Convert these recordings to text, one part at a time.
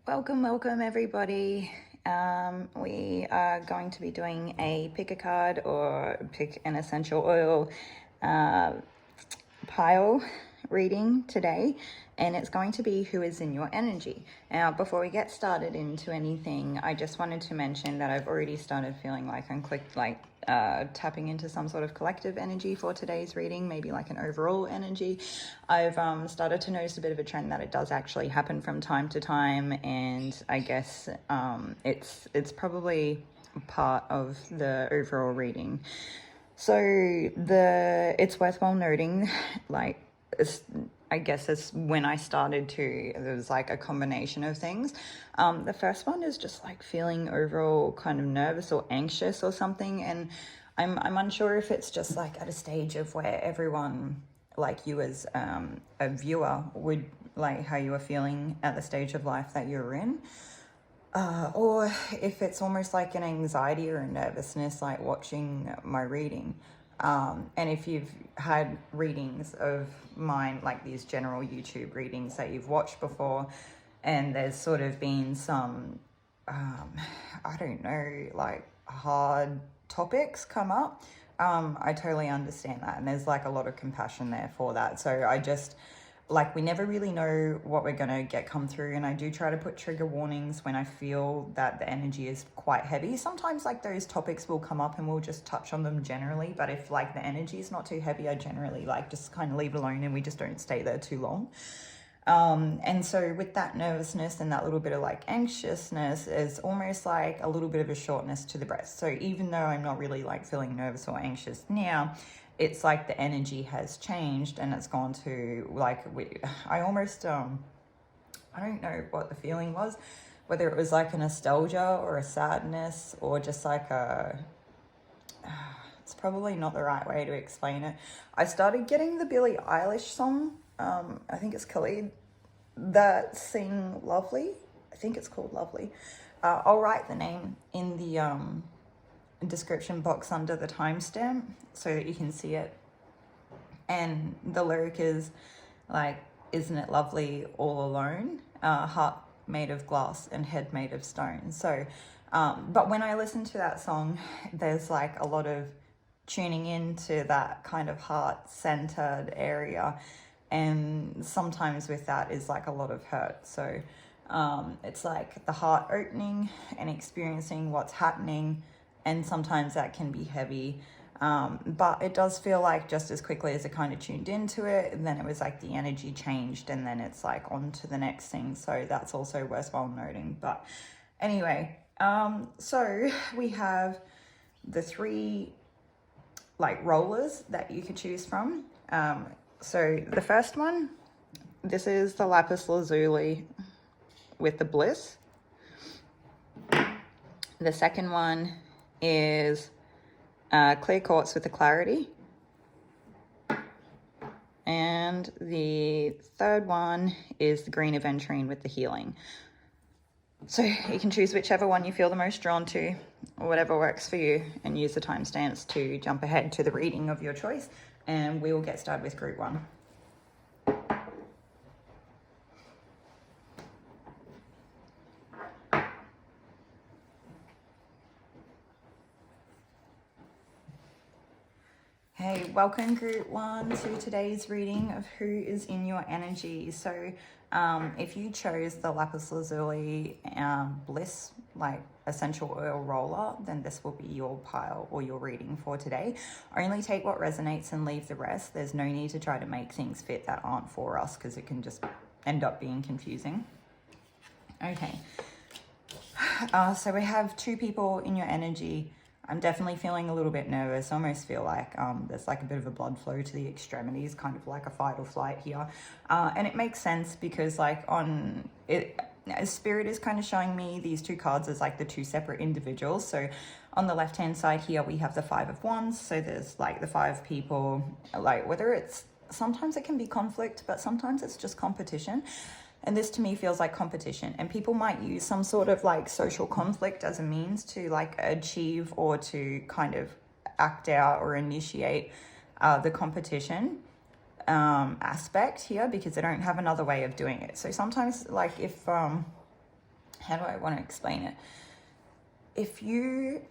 Welcome everybody. We are going to be doing a pick a card or pick an essential oil pile reading today, and it's going to be who is in your energy. Now, before we get started into anything, I just wanted to mention that I've already started feeling like I'm tapping into some sort of collective energy for today's reading, maybe like an overall energy. I've started to notice a bit of a trend that it does actually happen from time to time, and I guess it's probably part of the overall reading. So it's worthwhile noting, I guess it's when I started to, there was like a combination of things. The first one is just like feeling overall kind of nervous or anxious or something, and I'm unsure if it's just like at a stage of where everyone, like you as a viewer, would like how you were feeling at the stage of life that you're in. Or if it's almost like an anxiety or a nervousness, like watching my reading. And if you've had readings of mine, like these general YouTube readings that you've watched before, and there's sort of been some, I don't know, like hard topics come up, I totally understand that. And there's like a lot of compassion there for that. So I just, like, we never really know what we're going to get come through, and I do try to put trigger warnings when I feel that the energy is quite heavy. Sometimes like those topics will come up and we'll just touch on them generally, but if like the energy is not too heavy, I generally like just kind of leave it alone and we just don't stay there too long. And so with that nervousness and that little bit of like anxiousness is almost like a little bit of a shortness to the breath. So even though I'm not really like feeling nervous or anxious now, it's like the energy has changed and it's gone to like, I almost, I don't know what the feeling was, whether it was like a nostalgia or a sadness or just like it's probably not the right way to explain it. I started getting the Billie Eilish song, I think it's Khalid, that sing Lovely. I think it's called Lovely. I'll write the name in the description box under the timestamp so that you can see it. And the lyric is like, isn't it lovely all alone, heart made of glass and head made of stone. So but when I listen to that song, there's like a lot of tuning into that kind of heart-centered area, and sometimes with that is like a lot of hurt. So it's like the heart opening and experiencing what's happening, and sometimes that can be heavy, but it does feel like just as quickly as it kind of tuned into it, and then it was like the energy changed and then it's like on to the next thing. So that's also worthwhile noting. But anyway, so we have the three like rollers that you could choose from. So the first one, this is the lapis lazuli with the Bliss. The second one is clear quartz with the clarity, and the third one is the green aventurine with the healing. So you can choose whichever one you feel the most drawn to, or whatever works for you, and use the timestamps to jump ahead to the reading of your choice, and we will get started with group one. Hey, welcome group one to today's reading of who is in your energy. So if you chose the lapis lazuli Bliss like essential oil roller, then this will be your pile or your reading for today. Only take what resonates and leave the rest. There's no need to try to make things fit that aren't for us, because it can just end up being confusing. Okay, so we have two people in your energy. I'm definitely feeling a little bit nervous. I almost feel like there's like a bit of a blood flow to the extremities, kind of like a fight or flight here. And it makes sense because like on it, Spirit is kind of showing me these two cards as like the two separate individuals. So on the left-hand side here, we have the Five of Wands. So there's like the five people, like whether it's, sometimes it can be conflict, but sometimes it's just competition. And this to me feels like competition, and people might use some sort of like social conflict as a means to like achieve or to kind of act out or initiate the competition aspect here, because they don't have another way of doing it. So sometimes like if how do I want to explain it? If you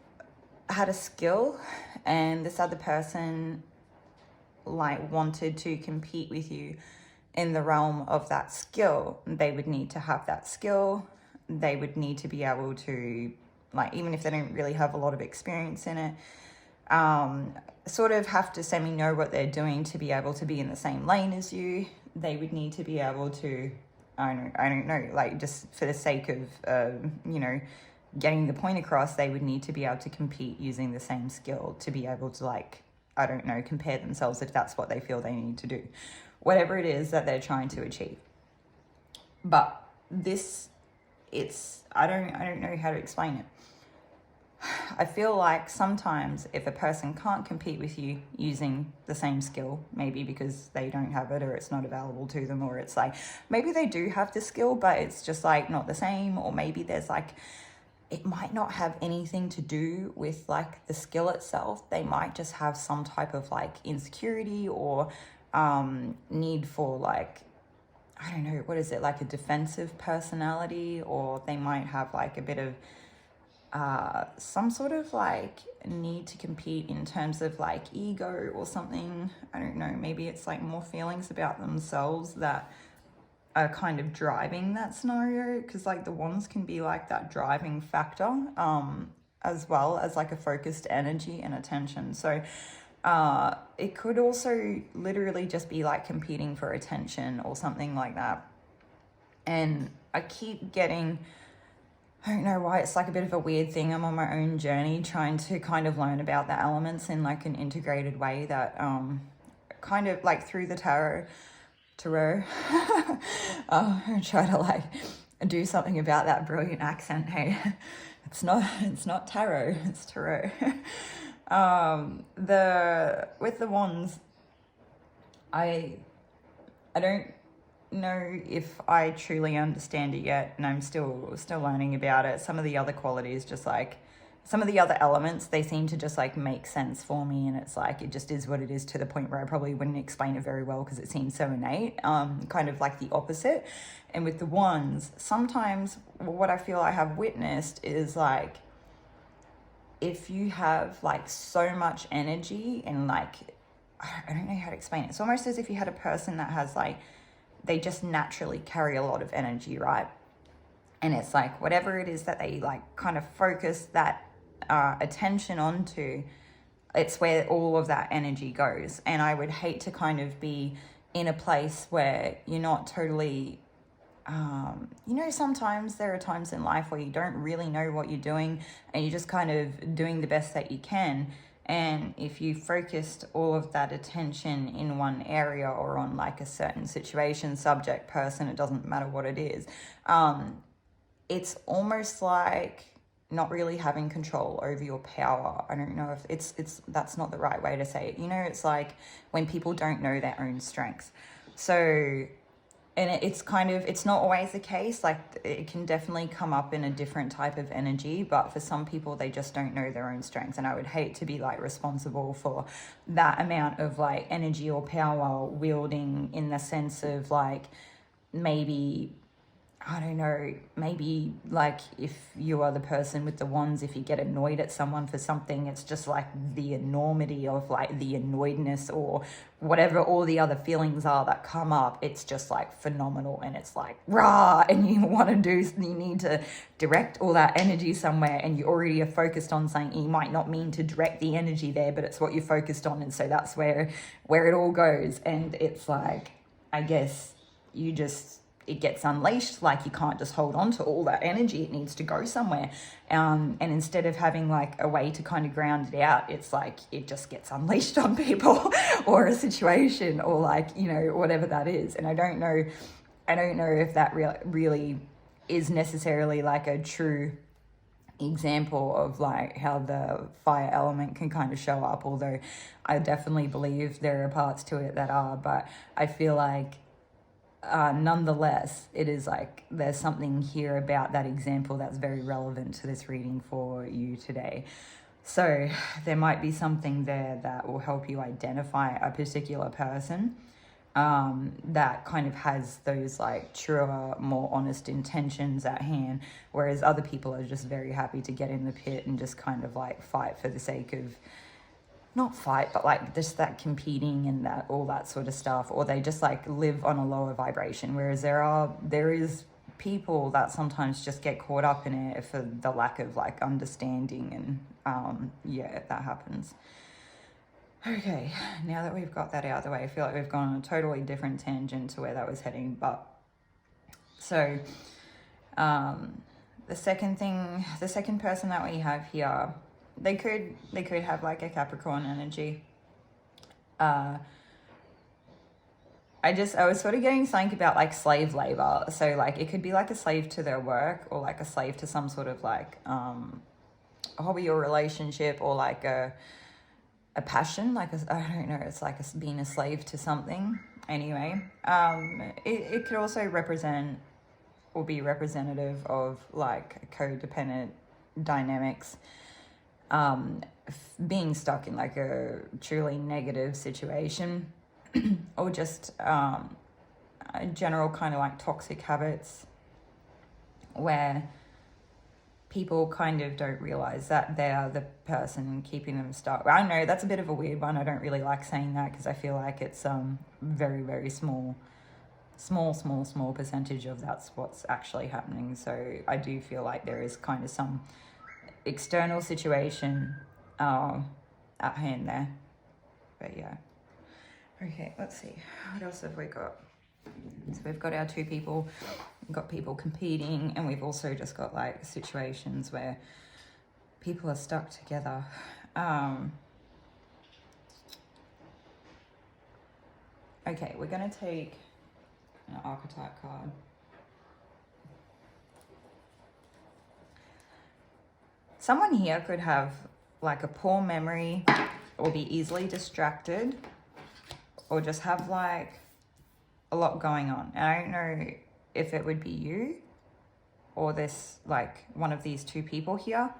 had a skill and this other person like wanted to compete with you in the realm of that skill, they would need to have that skill. They would need to be able to, like, even if they don't really have a lot of experience in it, sort of have to semi know what they're doing to be able to be in the same lane as you. They would need to be able to, I don't know, like, just for the sake of, you know, getting the point across, they would need to be able to compete using the same skill to be able to, like, I don't know, compare themselves if that's what they feel they need to do, whatever it is that they're trying to achieve. But this, it's, I don't know how to explain it. I feel like sometimes if a person can't compete with you using the same skill, maybe because they don't have it or it's not available to them, or it's like maybe they do have the skill but it's just like not the same, or maybe there's like, it might not have anything to do with like the skill itself. They might just have some type of like insecurity or need for like, I don't know, what is it, like a defensive personality, or they might have like a bit of some sort of like need to compete in terms of like ego or something. I don't know, maybe it's like more feelings about themselves that are kind of driving that scenario, because like the wands can be like that driving factor, as well as like a focused energy and attention. So it could also literally just be like competing for attention or something like that. And I keep getting, I don't know why, it's like a bit of a weird thing. I'm on my own journey trying to kind of learn about the elements in like an integrated way that kind of like through the tarot. I try to like do something about that brilliant accent. Hey, it's not tarot, it's tarot. With the wands, I don't know if I truly understand it yet, and I'm still learning about it. Some of the other qualities, just like some of the other elements, they seem to just like make sense for me, and it's like it just is what it is, to the point where I probably wouldn't explain it very well because it seems so innate, kind of like the opposite. And with the wands, sometimes what I feel I have witnessed is like, if you have like so much energy and like, I don't know how to explain it. It's almost as if you had a person that has like, they just naturally carry a lot of energy, right? And it's like whatever it is that they like kind of focus that attention onto, it's where all of that energy goes. And I would hate to kind of be in a place where you're not totally, you know, sometimes there are times in life where you don't really know what you're doing and you're just kind of doing the best that you can. And if you focused all of that attention in one area or on like a certain situation, subject, person, it doesn't matter what it is, it's almost like not really having control over your power. I don't know if it's that's not the right way to say it. You know, it's like when people don't know their own strengths. So, and it's kind of, it's not always the case. Like it can definitely come up in a different type of energy, but for some people, they just don't know their own strengths. And I would hate to be like responsible for that amount of like energy or power wielding, in the sense of like, maybe, I don't know, maybe like if you are the person with the wands, if you get annoyed at someone for something, it's just like the enormity of like the annoyedness or whatever all the other feelings are that come up. It's just like phenomenal, and it's like rah, and you want to do, you need to direct all that energy somewhere, and you already are focused on something. You might not mean to direct the energy there, but it's what you're focused on, and so that's where it all goes. And it's like, I guess you just, it gets unleashed. Like you can't just hold on to all that energy, it needs to go somewhere, and instead of having like a way to kind of ground it out, it's like it just gets unleashed on people or a situation, or like, you know, whatever that is. And I don't know if that really is necessarily like a true example of like how the fire element can kind of show up, although I definitely believe there are parts to it that are. But I feel like nonetheless, it is like there's something here about that example that's very relevant to this reading for you today. So there might be something there that will help you identify a particular person. that kind of has those like truer, more honest intentions at hand, whereas other people are just very happy to get in the pit and just kind of like fight for the sake of, not fight, but like just that competing and that all that sort of stuff, or they just like live on a lower vibration, whereas there is people that sometimes just get caught up in it for the lack of like understanding, and yeah, that happens. Okay, now that we've got that out of the way, I feel like we've gone on a totally different tangent to where that was heading. But so the second person that we have here, they could have like a Capricorn energy. I was sort of getting something about like slave labor. So like it could be like a slave to their work, or like a slave to some sort of like a hobby or relationship, or like a passion, like I don't know, it's like being a slave to something. Anyway, it could also represent or be representative of like codependent dynamics, being stuck in like a truly negative situation, or just a general kind of like toxic habits where people kind of don't realize that they are the person keeping them stuck. I don't know, that's a bit of a weird one. I don't really like saying that because I feel like it's very, very small percentage of that's what's actually happening. So I do feel like there is kind of some external situation at hand there. But yeah. Okay, let's see. What else have we got? So we've got our two people, we've got people competing, and we've also just got like situations where people are stuck together. Okay, we're going to take an archetype card. Someone here could have like a poor memory, or be easily distracted, or just have like a lot going on. And I don't know if it would be you or this, like one of these two people here,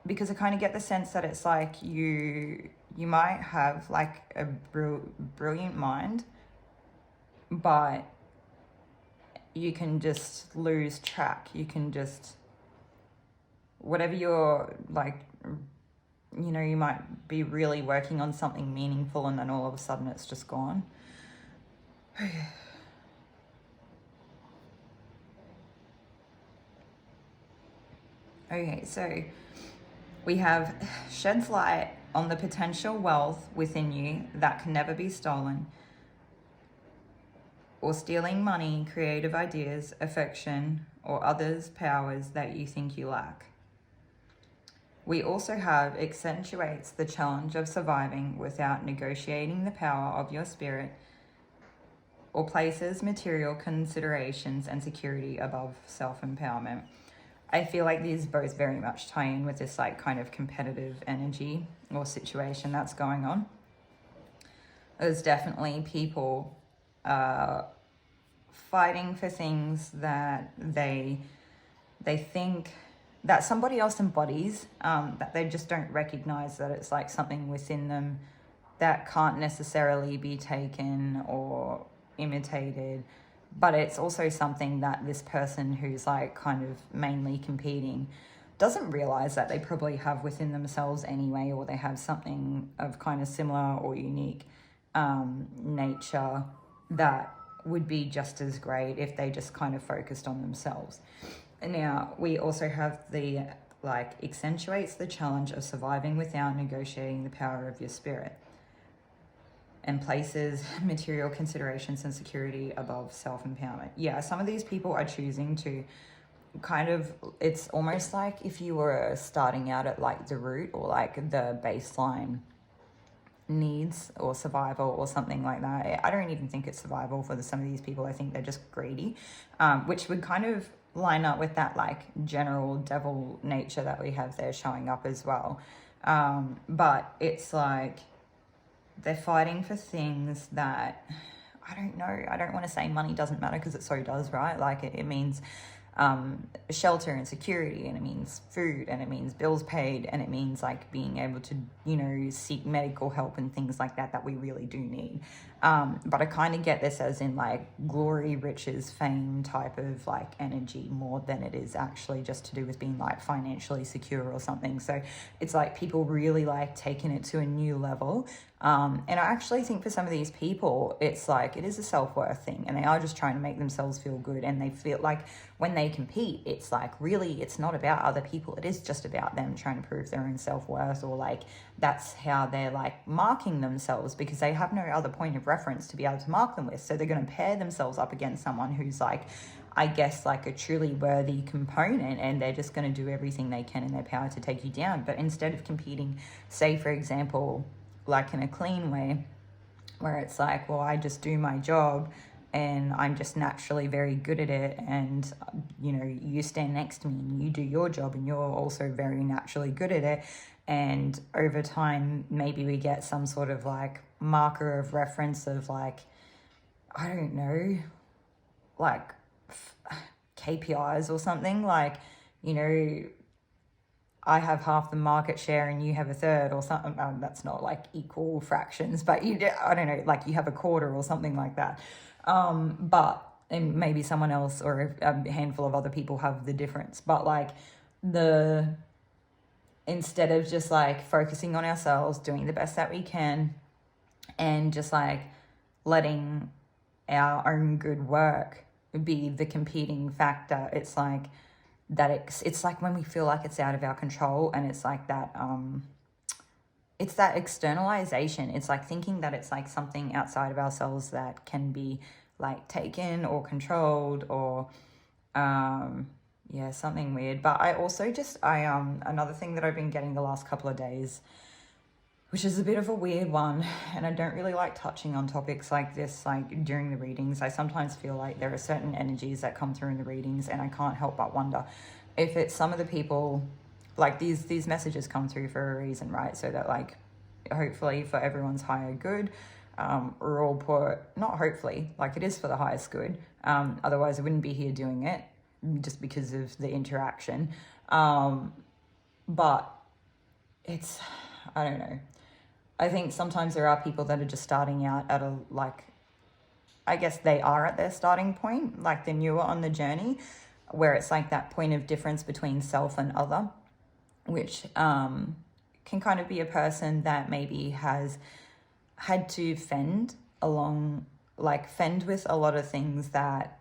because I kind of get the sense that it's like you might have like a brilliant mind, but you can just lose track. You can just, whatever you're like, you know, you might be really working on something meaningful, and then all of a sudden it's just gone. Okay, so we have sheds light on the potential wealth within you that can never be stolen, or stealing money, creative ideas, affection, or others' powers that you think you lack. We also have accentuates the challenge of surviving without negotiating the power of your spirit, or places material considerations and security above self-empowerment. I feel like these both very much tie in with this like kind of competitive energy or situation that's going on. There's definitely people fighting for things that they think that somebody else embodies, that they just don't recognize that it's like something within them that can't necessarily be taken or imitated, but it's also something that this person who's like kind of mainly competing doesn't realize that they probably have within themselves anyway, or they have something of kind of similar or unique nature that would be just as great if they just kind of focused on themselves. Now, we also have the like accentuates the challenge of surviving without negotiating the power of your spirit, and places material considerations and security above self-empowerment. Yeah, some of these people are choosing to kind of, it's almost like if you were starting out at like the root or like the baseline needs or survival or something like that. I don't even think it's survival for some of these people. I think they're just greedy, which would kind of line up with that like general devil nature that we have there showing up as well. But it's like they're fighting for things that, I don't know, I don't want to say money doesn't matter because it so does, right? Like it means shelter and security, and it means food, and it means bills paid, and it means like being able to, you know, seek medical help and things like that that we really do need. But I kind of get this as in like glory, riches, fame type of like energy more than it is actually just to do with being like financially secure or something. So it's like people really like taking it to a new level. And I actually think for some of these people, it's like it is a self-worth thing, and they are just trying to make themselves feel good. And they feel like when they compete, it's like really, it's not about other people. It is just about them trying to prove their own self-worth, or like that's how they're like marking themselves, because they have no other point of reference to be able to mark them with. So they're going to pair themselves up against someone who's like, I guess, like a truly worthy component, and they're just going to do everything they can in their power to take you down. But instead of competing, say for example, like in a clean way, where it's like, well, I just do my job and I'm just naturally very good at it, and you know, you stand next to me and you do your job and you're also very naturally good at it, and over time maybe we get some sort of like marker of reference of like, I don't know, like KPIs or something, like, you know, I have half the market share and you have a third or something. That's not like equal fractions, but I don't know, like you have a quarter or something like that. And maybe someone else or a handful of other people have the difference. But like instead of just like focusing on ourselves, doing the best that we can, and just like letting our own good work be the competing factor, it's like, that it's like when we feel like it's out of our control, and it's like that it's that externalization. It's like thinking that it's like something outside of ourselves that can be like taken or controlled, or something weird. But I also just another thing that I've been getting the last couple of days, which is a bit of a weird one, and I don't really like touching on topics like this like during the readings. I sometimes feel like there are certain energies that come through in the readings, and I can't help but wonder if it's some of the people, like these messages come through for a reason, right? So that like hopefully for everyone's higher good, we're all put, not hopefully, like it is for the highest good, otherwise I wouldn't be here doing it just because of the interaction, but it's, I don't know. I think sometimes there are people that are just starting out at a, like, I guess they are at their starting point, like they're newer on the journey, where it's like that point of difference between self and other, which can kind of be a person that maybe has had to fend with a lot of things that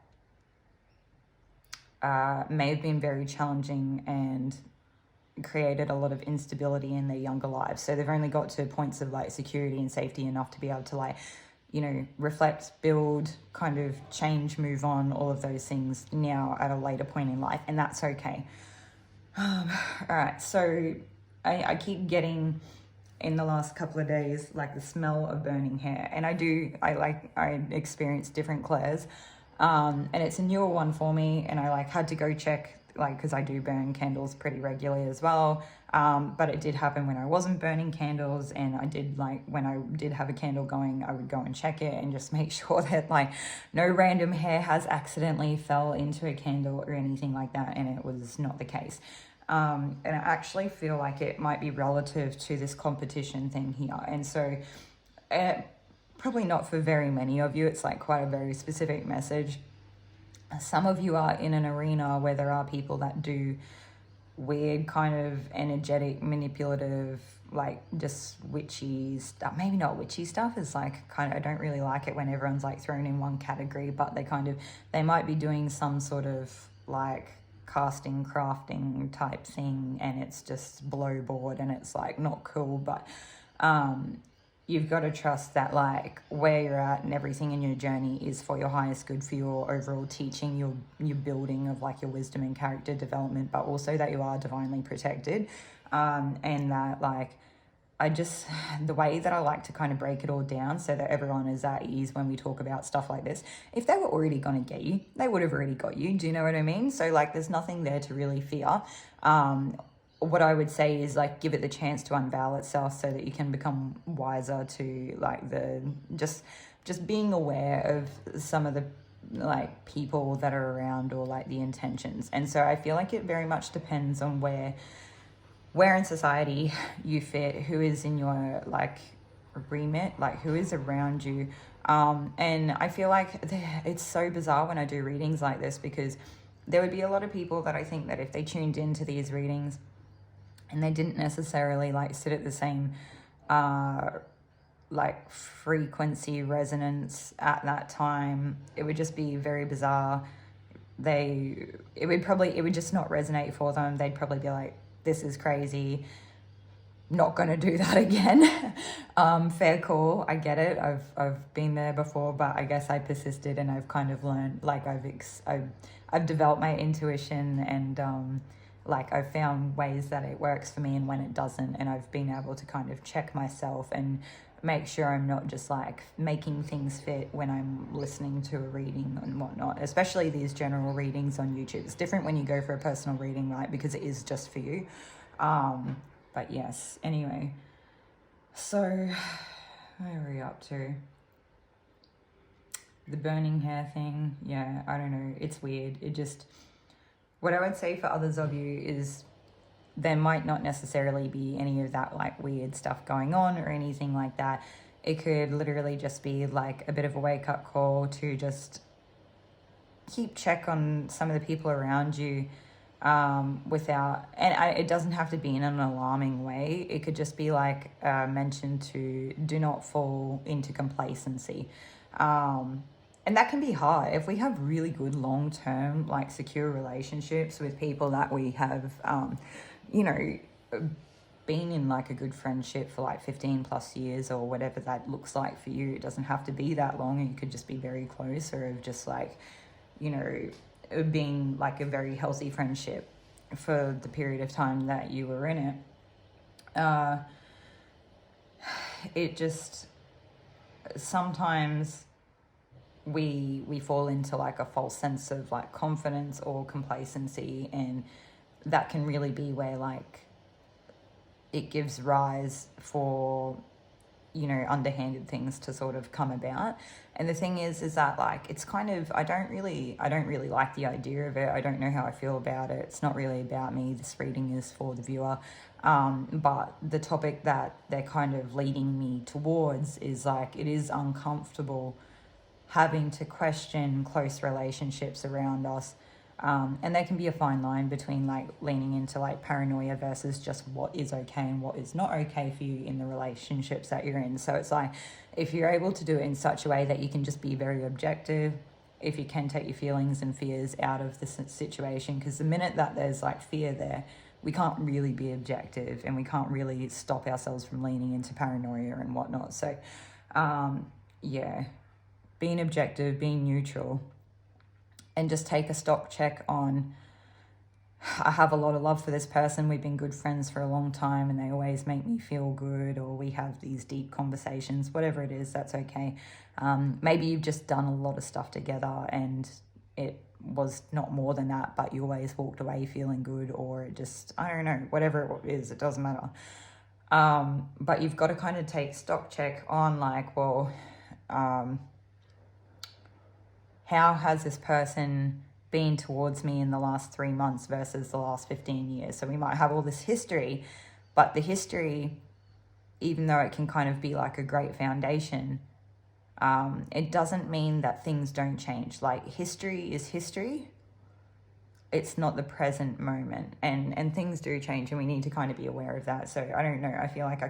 may have been very challenging and created a lot of instability in their younger lives. So they've only got to points of like security and safety enough to be able to like, you know, reflect, build, kind of change, move on, all of those things now at a later point in life, and that's okay. All right, so I keep getting in the last couple of days like the smell of burning hair, and I experience different clairs, and it's a newer one for me, and I like had to go check, like, because I do burn candles pretty regularly as well, but it did happen when I wasn't burning candles, and I did, like, when I did have a candle going, I would go and check it and just make sure that like no random hair has accidentally fell into a candle or anything like that, and it was not the case. And I actually feel like it might be relative to this competition thing here, and so probably not for very many of you. It's like quite a very specific message. Some of you are in an arena where there are people that do weird kind of energetic, manipulative, like just witchy stuff. Maybe not witchy stuff. It's like kind of, I don't really like it when everyone's like thrown in one category, but they might be doing some sort of like casting, crafting type thing, and it's just blow board, and it's like not cool, but you've got to trust that like where you're at and everything in your journey is for your highest good, for your overall teaching, your building of like your wisdom and character development, but also that you are divinely protected, and that like the way that I like to kind of break it all down so that everyone is at ease when we talk about stuff like this. If they were already going to get you, they would have already got you. Do you know what I mean? So like there's nothing there to really fear. What I would say is like give it the chance to unveil itself so that you can become wiser to like just being aware of some of the like people that are around, or like the intentions. And so I feel like it very much depends on where in society you fit, who is in your like remit, like who is around you. And I feel like it's so bizarre when I do readings like this, because there would be a lot of people that I think that if they tuned into these readings and they didn't necessarily like sit at the same like frequency resonance at that time, it would just be very bizarre. It would just not resonate for them. They'd probably be like, this is crazy, not gonna do that again. Fair call, I get it. I've been there before, but I guess I persisted, and I've kind of learned, like I've developed my intuition, and like I've found ways that it works for me and when it doesn't, and I've been able to kind of check myself and make sure I'm not just like making things fit when I'm listening to a reading and whatnot, especially these general readings on YouTube. It's different when you go for a personal reading, right? Because it is just for you. But yes, anyway, so where are we up to? The burning hair thing, yeah, I don't know, it's weird. It just, what I would say for others of you is there might not necessarily be any of that like weird stuff going on or anything like that. It could literally just be like a bit of a wake-up call to just keep check on some of the people around you, it doesn't have to be in an alarming way. It could just be like mentioned to do not fall into complacency. And that can be hard if we have really good long-term like secure relationships with people that we have been in like a good friendship for like 15 plus years or whatever that looks like for you. It doesn't have to be that long. It could just be very close, or just like, being like a very healthy friendship for the period of time that you were in it. It just, sometimes we fall into like a false sense of like confidence or complacency, and that can really be where like it gives rise for underhanded things to sort of come about. And the thing is that like it's kind of, I don't really like the idea of it. I don't know how I feel about it. It's not really about me. This reading is for the viewer. But the topic that they're kind of leading me towards is like, it is uncomfortable having to question close relationships around us. And there can be a fine line between like leaning into like paranoia versus just what is okay and what is not okay for you in the relationships that you're in. So it's like, if you're able to do it in such a way that you can just be very objective, if you can take your feelings and fears out of the situation, because the minute that there's like fear there, we can't really be objective, and we can't really stop ourselves from leaning into paranoia and whatnot. So yeah, being objective, being neutral, and just take a stock check on, I have a lot of love for this person. We've been good friends for a long time and they always make me feel good, or we have these deep conversations, whatever it is, that's okay. Maybe you've just done a lot of stuff together and it was not more than that, but you always walked away feeling good, or it just, I don't know, whatever it is, it doesn't matter. But you've got to kind of take stock check on like, well, how has this person been towards me in the last 3 months versus the last 15 years? So we might have all this history, but the history, even though it can kind of be like a great foundation, it doesn't mean that things don't change. Like, history is history. It's not the present moment, and things do change, and we need to kind of be aware of that. So I don't know, I feel like I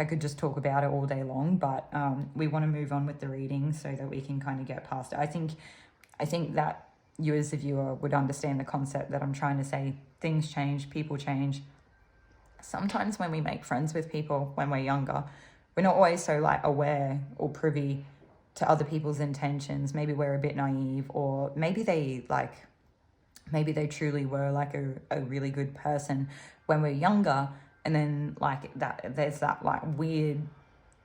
could just talk about it all day long, but we want to move on with the reading so that we can kind of get past it. I think that you as a viewer would understand the concept that I'm trying to say. Things change, people change. Sometimes when we make friends with people when we're younger, we're not always so like aware or privy to other people's intentions. Maybe we're a bit naive, or maybe they truly were like a really good person when we're younger. And then like that, there's that like weird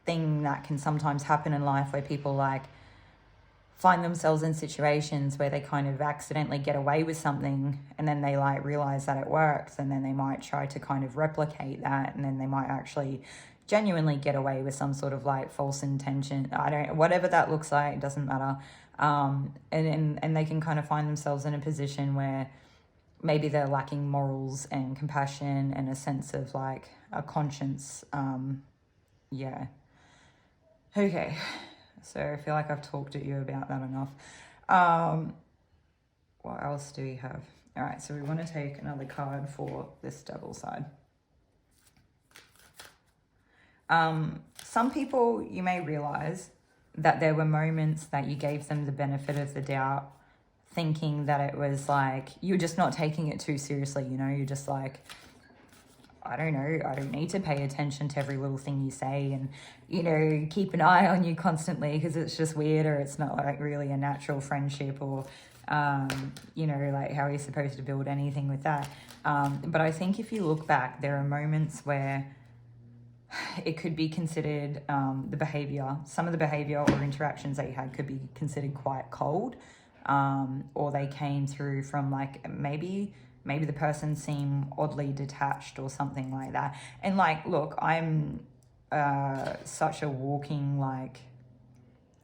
thing that can sometimes happen in life where people like find themselves in situations where they kind of accidentally get away with something, and then they like realize that it works, and then they might try to kind of replicate that, and then they might actually genuinely get away with some sort of like false intention. Whatever that looks like, it doesn't matter. And they can kind of find themselves in a position where maybe they're lacking morals and compassion and a sense of like a conscience. Yeah. Okay. So I feel like I've talked to you about that enough. What else do we have? All right, so we want to take another card for this double side. Some people, you may realize that there were moments that you gave them the benefit of the doubt, thinking that it was like, you're just not taking it too seriously, you know, you're just like, I don't know, I don't need to pay attention to every little thing you say and, you know, keep an eye on you constantly because it's just weird, or it's not like really a natural friendship, or, you know, like how are you supposed to build anything with that? But I think if you look back, there are moments where it could be considered the behavior, some of the behavior or interactions that you had could be considered quite cold, or they came through from like maybe the person seemed oddly detached or something like that. And like, look, I'm such a walking, like,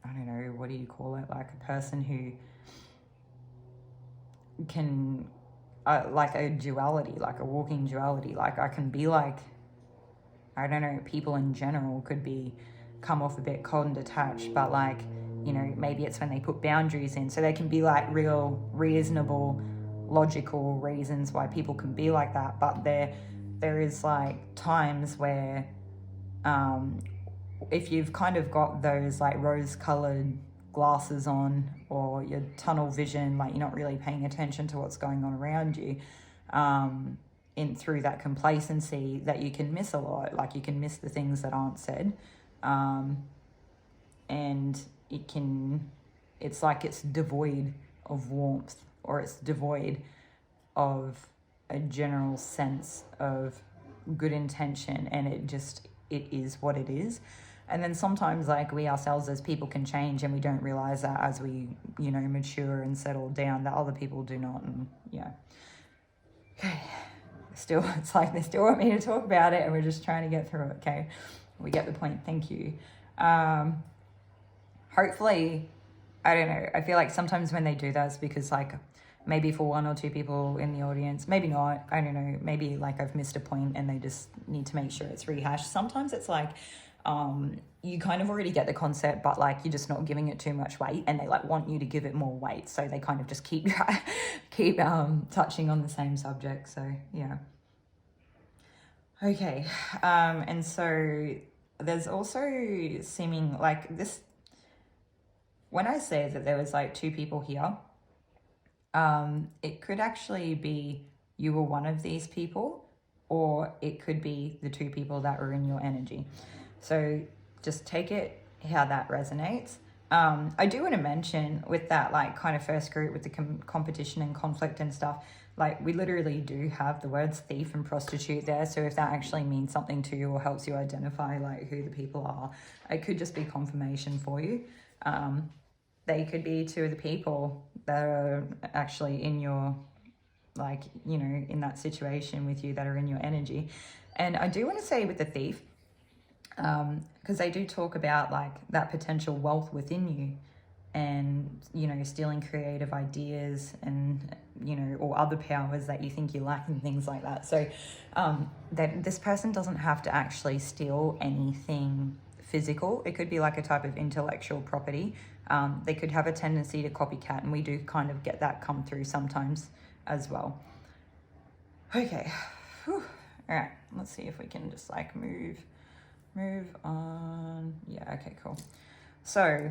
I don't know, what do you call it? Like a person who can, like a duality, like a walking duality. Like I can be like, I don't know, people in general could come off a bit cold and detached, but like, you know, maybe it's when they put boundaries in. So they can be like real, reasonable, logical reasons why people can be like that. But there is like times where if you've kind of got those like rose-colored glasses on, or your tunnel vision, like you're not really paying attention to what's going on around you, through that complacency, that you can miss a lot. Like you can miss the things that aren't said, and it's like it's devoid of warmth, or it's devoid of a general sense of good intention, and it is what it is. And then sometimes like we ourselves as people can change, and we don't realize that as we, you know, mature and settle down, that other people do not. And yeah, okay, still, it's like they still want me to talk about it, and we're just trying to get through it. Okay, we get the point. Thank you. Hopefully, I don't know, I feel like sometimes when they do that, it's because like maybe for one or two people in the audience, maybe not, I don't know, maybe like I've missed a point and they just need to make sure it's rehashed. Sometimes it's like you kind of already get the concept, but like you're just not giving it too much weight, and they like want you to give it more weight, so they kind of just keep touching on the same subject. So yeah, okay. And so there's also seeming like this, when I say that there was like two people here, it could actually be you were one of these people, or it could be the two people that were in your energy. So just take it how that resonates. I do want to mention with that, like kind of first group with the competition and conflict and stuff, like we literally do have the words thief and prostitute there. So if that actually means something to you or helps you identify like who the people are, it could just be confirmation for you. They could be two of the people that are actually in your, like, you know, in that situation with you, that are in your energy. And I do want to say with the thief, because they do talk about like that potential wealth within you, and, you know, stealing creative ideas and, you know, or other powers that you think you lack and things like that. So that this person doesn't have to actually steal anything physical. It could be like a type of intellectual property. They could have a tendency to copycat, and we do kind of get that come through sometimes as well. Okay. Whew. All right, let's see if we can just like move on. Yeah, okay, cool. So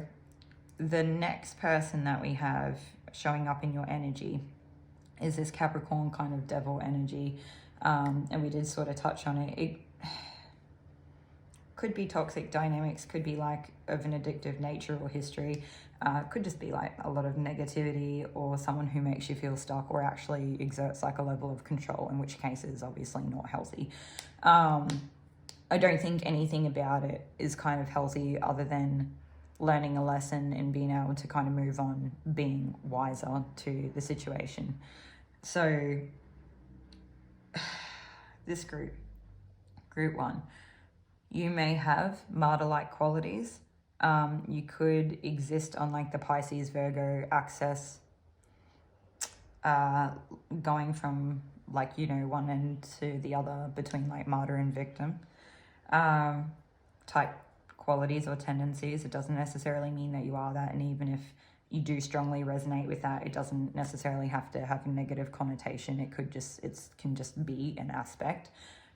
the next person that we have showing up in your energy is this Capricorn kind of devil energy, and we did sort of touch on it. It could be toxic dynamics, could be like of an addictive nature or history, could just be like a lot of negativity, or someone who makes you feel stuck or actually exerts like a level of control, in which case is obviously not healthy. I don't think anything about it is kind of healthy other than learning a lesson and being able to kind of move on, being wiser to the situation. So this group one, you may have martyr-like qualities. You could exist on like the Pisces, Virgo axis, going from like, you know, one end to the other, between like martyr and victim type qualities or tendencies. It doesn't necessarily mean that you are that, and even if you do strongly resonate with that, it doesn't necessarily have to have a negative connotation. It can just be an aspect,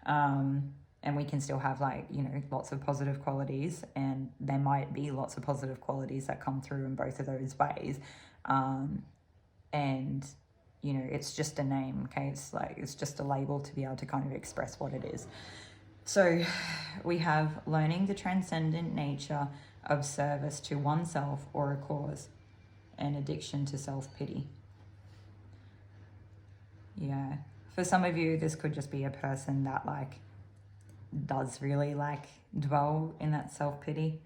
and we can still have, like, you know, lots of positive qualities, and there might be lots of positive qualities that come through in both of those ways. And you know, it's just a name, okay? It's just a label to be able to kind of express what it is. So we have learning the transcendent nature of service to oneself or a cause, and addiction to self-pity. Yeah. For some of you, this could just be a person that, like, does really, like, dwell in that self-pity.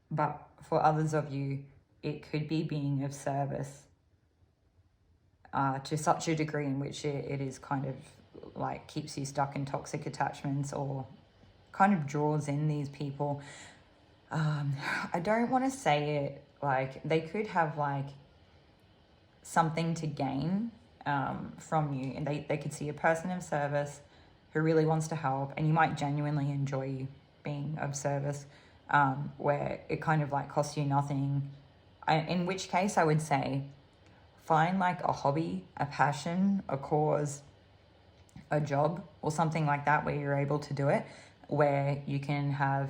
But for others of you, it could be being of service to such a degree in which it is kind of like keeps you stuck in toxic attachments, or kind of draws in these people. I don't want to say it, like, they could have like something to gain from you, and they could see a person of service who really wants to help, and you might genuinely enjoy being of service, where it kind of like costs you nothing, in which case I would say find like a hobby, a passion, a cause, a job, or something like that, where you're able to do it, where you can have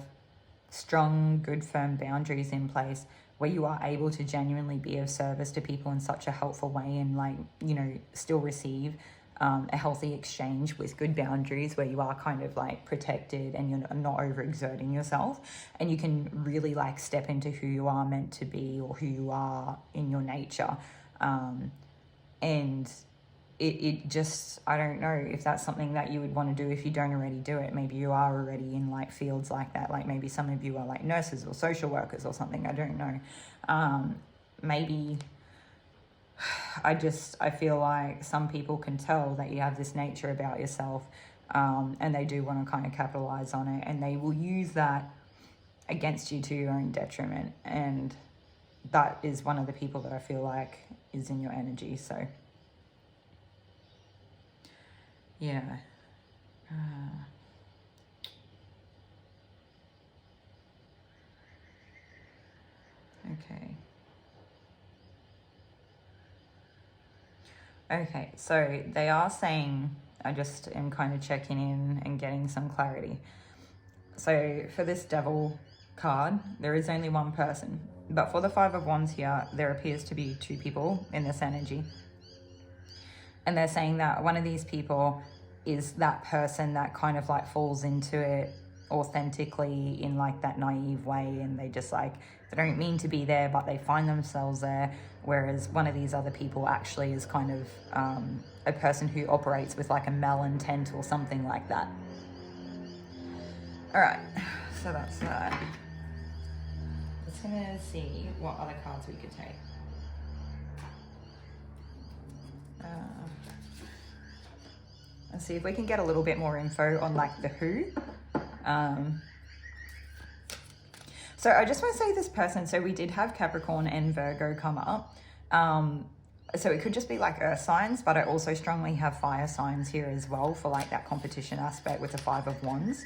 strong, good, firm boundaries in place, where you are able to genuinely be of service to people in such a helpful way, and, like, you know, still receive a healthy exchange with good boundaries, where you are kind of like protected and you're not overexerting yourself, and you can really like step into who you are meant to be, or who you are in your nature. And it just, I don't know if that's something that you would want to do if you don't already do it. Maybe you are already in like fields like that. Like maybe some of you are like nurses or social workers or something. I don't know. Maybe I feel like some people can tell that you have this nature about yourself, and they do want to kind of capitalize on it, and they will use that against you to your own detriment. And that is one of the people that I feel like is in your energy. So yeah. Okay, so they are saying, I just am kind of checking in and getting some clarity. So for this Devil card, there is only one person. But for the Five of Wands here, there appears to be two people in this energy. And they're saying that one of these people is that person that kind of like falls into it authentically in like that naive way, and they just like, they don't mean to be there, but they find themselves there. Whereas one of these other people actually is kind of a person who operates with like a malintent or something like that. All right, so that's that. Just gonna see what other cards we could take. Let's see if we can get a little bit more info on like the who. So I just want to say this person, so we did have Capricorn and Virgo come up. So it could just be like earth signs, but I also strongly have fire signs here as well for like that competition aspect with the Five of Wands.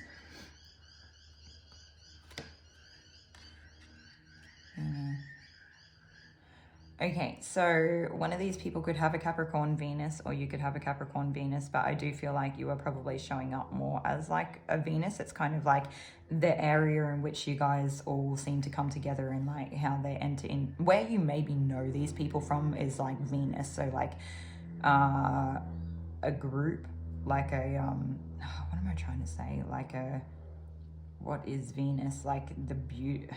Okay, so one of these people could have a Capricorn Venus, or you could have a Capricorn Venus, but I do feel like you are probably showing up more as like a Venus. It's kind of like the area in which you guys all seem to come together, and like how they enter in, where you maybe know these people from is like Venus. So like a group, like a, what am I trying to say? Like a, what is Venus? Like the beauty.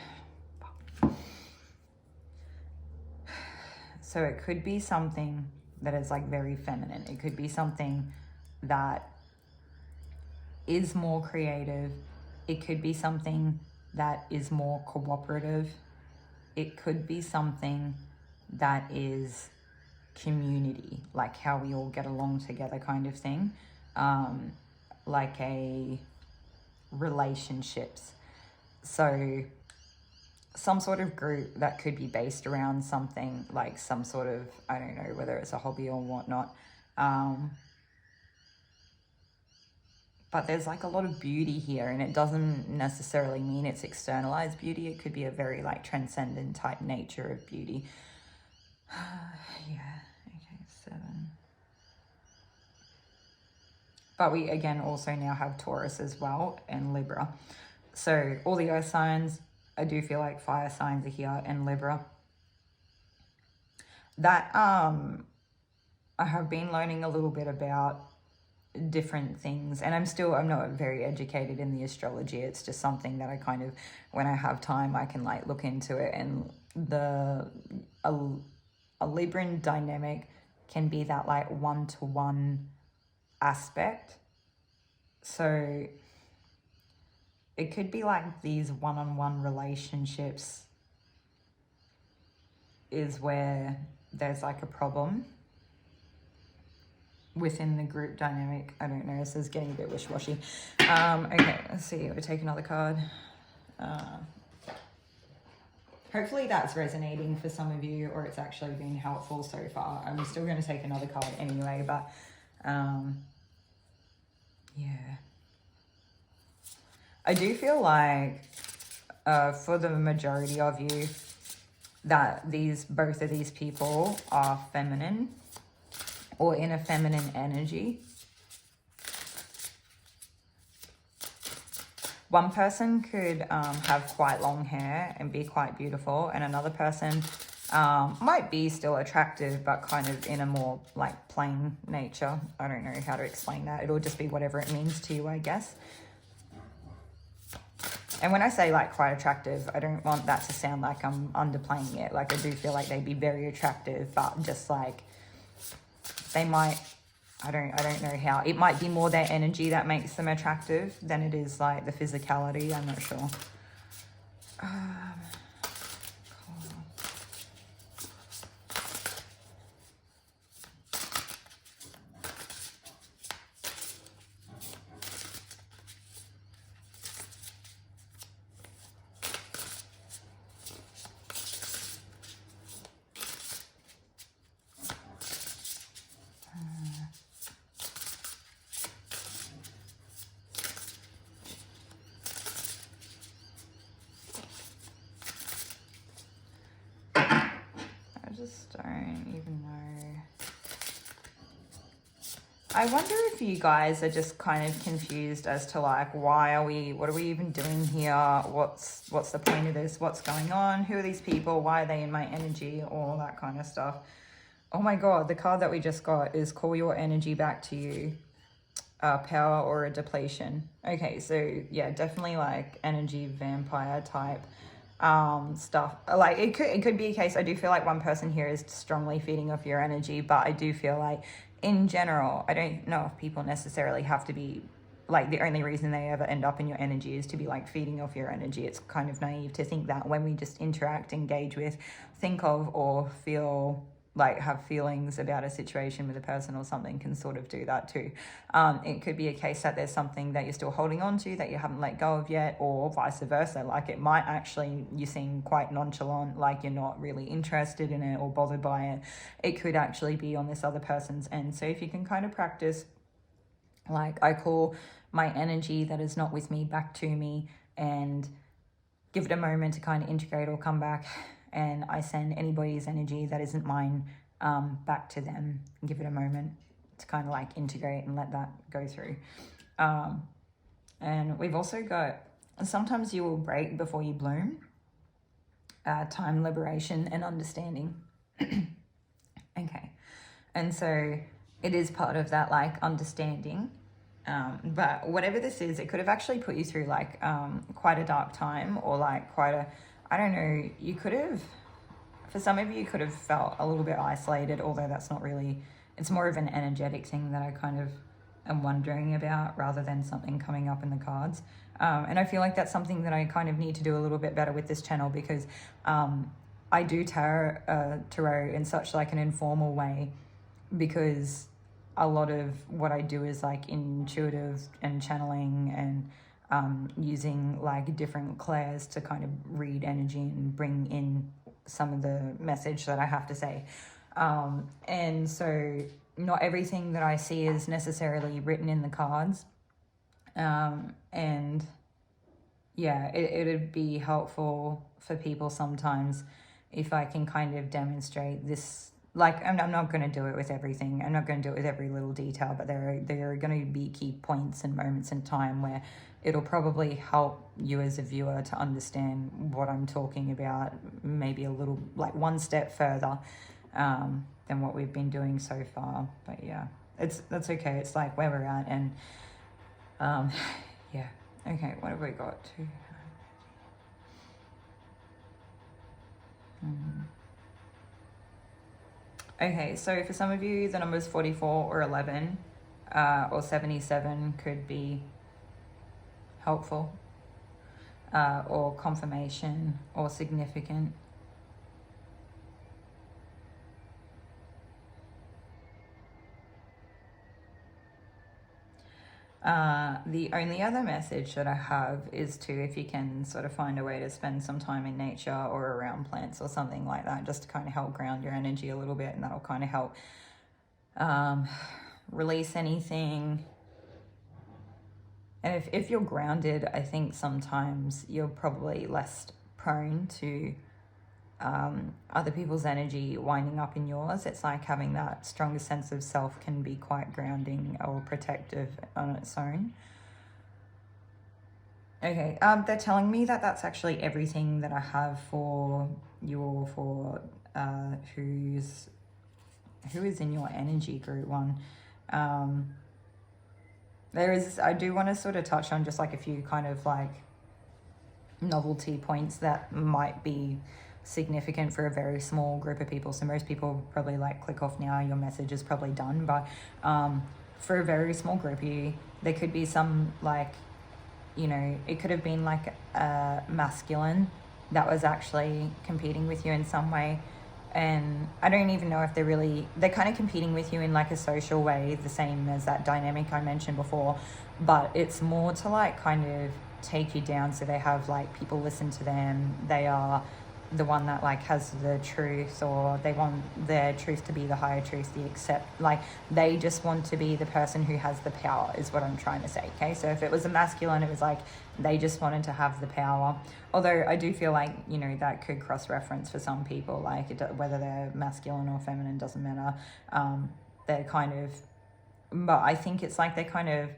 So it could be something that is like very feminine. It could be something that is more creative. It could be something that is more cooperative. It could be something that is community, like how we all get along together kind of thing. Like a relationships. So some sort of group that could be based around something like some sort of, I don't know, whether it's a hobby or whatnot. But there's like a lot of beauty here, and it doesn't necessarily mean it's externalized beauty. It could be a very like transcendent type nature of beauty. Yeah, okay, 7. But we again also now have Taurus as well and Libra. So all the earth signs, I do feel like fire signs are here, and Libra. That I have been learning a little bit about different things, and I'm not very educated in the astrology. It's just something that I kind of, when I have time, I can like look into it. And a Libran dynamic can be that like one-to-one aspect. So it could be like these one-on-one relationships is where there's like a problem within the group dynamic. I don't know, this is getting a bit wishy-washy. Okay, let's see, we'll take another card. Hopefully that's resonating for some of you, or it's actually been helpful so far. I'm still going to take another card anyway, but yeah. I do feel like for the majority of you that both of these people are feminine or in a feminine energy. One person could have quite long hair and be quite beautiful, and another person might be still attractive but kind of in a more like plain nature. I don't know how to explain that. It'll just be whatever it means to you, I guess. And when I say like quite attractive, I don't want that to sound like I'm underplaying it. Like I do feel like they'd be very attractive, but just like they might, I don't know how. It might be more their energy that makes them attractive than it is like the physicality. I'm not sure. Cool. Just don't even know. I wonder if you guys are just kind of confused as to like, what are we even doing here? What's the point of this? What's going on? Who are these people? Why are they in my energy? All that kind of stuff. Oh my God, the card that we just got is call your energy back to you. Power or a depletion. Okay, so yeah, definitely like energy vampire type stuff. Like it could be a case. I do feel like one person here is strongly feeding off your energy, but I do feel like in general, I don't know if people necessarily have to be like, the only reason they ever end up in your energy is to be like feeding off your energy. It's kind of naive to think that when we just interact, engage with, think of, or feel like have feelings about a situation with a person or something can sort of do that too. It could be a case that there's something that you're still holding on to that you haven't let go of yet, or vice versa. Like it might actually, you seem quite nonchalant, like you're not really interested in it or bothered by it. It could actually be on this other person's end. So if you can kind of practice, like I call my energy that is not with me back to me, and give it a moment to kind of integrate or come back. And I send anybody's energy that isn't mine back to them, and give it a moment to kind of like integrate and let that go through. And we've also got, sometimes you will break before you bloom, time, liberation, and understanding. Okay. And so it is part of that like understanding. But whatever this is, it could have actually put you through like quite a dark time, or like quite a, I don't know, you could have, for some of you could have felt a little bit isolated, although that's not really, it's more of an energetic thing that I kind of am wondering about rather than something coming up in the cards. And I feel like that's something that I kind of need to do a little bit better with this channel, because I do tarot in such like an informal way, because a lot of what I do is like intuitive and channeling and using like different clairs to kind of read energy and bring in some of the message that I have to say. And so not everything that I see is necessarily written in the cards. And yeah, it'd be helpful for people sometimes if I can kind of demonstrate this. Like, I'm not going to do it with everything. I'm not going to do it with every little detail, but there are going to be key points and moments in time where it'll probably help you as a viewer to understand what I'm talking about, maybe a little, like one step further than what we've been doing so far. But yeah, that's okay. It's like where we're at, and yeah. Okay, what have we got? Okay, so for some of you, the numbers 44 or 11 or 77 could be helpful or confirmation or significant. The only other message that I have is to, if you can sort of find a way to spend some time in nature or around plants or something like that, just to kind of help ground your energy a little bit, and that'll kind of help release anything. And if you're grounded, I think sometimes you're probably less prone to other people's energy winding up in yours. It's like having that stronger sense of self can be quite grounding or protective on its own. Okay, they're telling me that that's actually everything that I have for you, or for who is in your energy, group one. I do want to sort of touch on just like a few kind of like novelty points that might be significant for a very small group of people. So most people probably like click off now, your message is probably done. But for a very small group, there could be some like, you know, it could have been like a masculine that was actually competing with you in some way. And I don't even know if they're kind of competing with you in like a social way, the same as that dynamic I mentioned before, but it's more to like kind of take you down. So they have like people listen to them, they are the one that like has the truth, or they want their truth to be the higher truth, like they just want to be the person who has the power, is what I'm trying to say. Okay, so if it was a masculine, it was like they just wanted to have the power. Although I do feel like, you know, that could cross-reference for some people, like whether they're masculine or feminine doesn't matter. They're kind of, but I think it's like they're kind of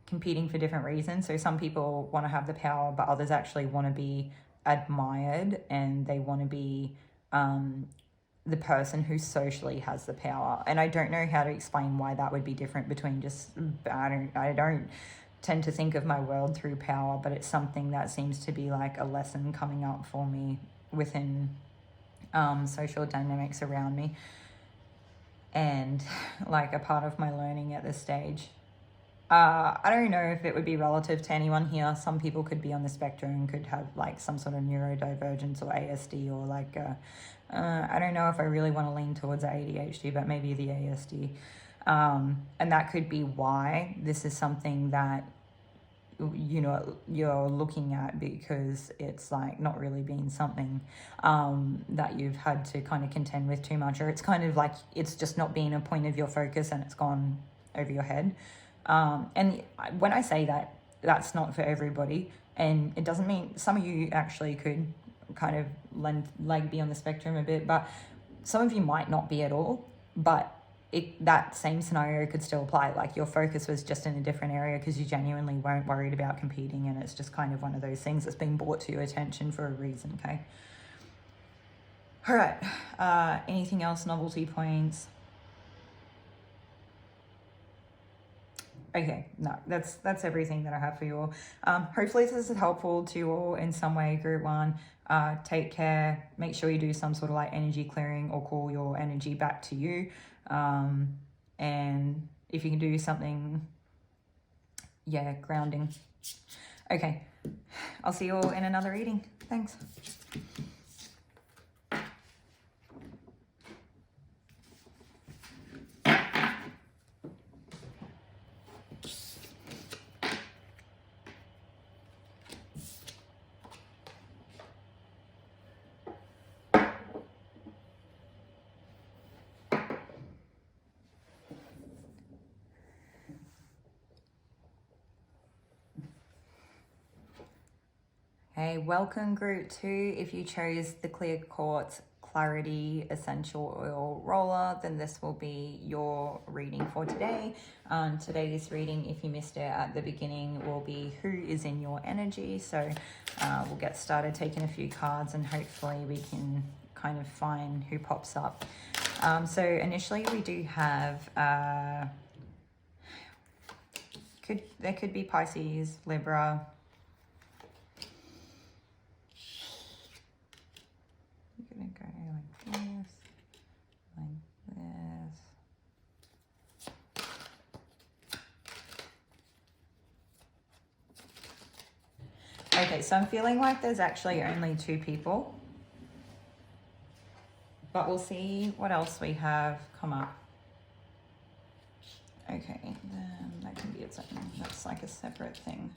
competing for different reasons. So some people want to have the power, but others actually want to be admired, and they want to be the person who socially has the power. And I don't know how to explain why that would be different between just, I don't tend to think of my world through power, but it's something that seems to be like a lesson coming up for me within social dynamics around me, and like a part of my learning at this stage. I don't know if it would be relative to anyone here. Some people could be on the spectrum, could have like some sort of neurodivergence or ASD, or like, I don't know if I really want to lean towards ADHD, but maybe the ASD. And that could be why this is something that, you know, you're looking at, because it's like not really been something that you've had to kind of contend with too much, or it's kind of like it's just not been a point of your focus and it's gone over your head. And when I say that, that's not for everybody, and it doesn't mean some of you actually could kind of be on the spectrum a bit, but some of you might not be at all. But that same scenario could still apply. Like your focus was just in a different area because you genuinely weren't worried about competing, and it's just kind of one of those things that's been brought to your attention for a reason. Okay. All right. Anything else? Novelty points? Okay, no, that's everything that I have for you all. Hopefully this is helpful to you all in some way, group one. Take care. Make sure you do some sort of like energy clearing or call your energy back to you. And if you can do something, yeah, grounding. Okay, I'll see you all in another reading. Thanks. Hey, welcome group 2. If you chose the Clear Quartz Clarity Essential Oil Roller, then this will be your reading for today. Today's reading, if you missed it at the beginning, will be who is in your energy. So we'll get started taking a few cards and hopefully we can kind of find who pops up. So initially we do have, there could be Pisces, Libra, gonna go like this, like this. Okay, so I'm feeling like there's actually only 2 people, but we'll see what else we have come up. Okay, then that can be its own, that's like a separate thing.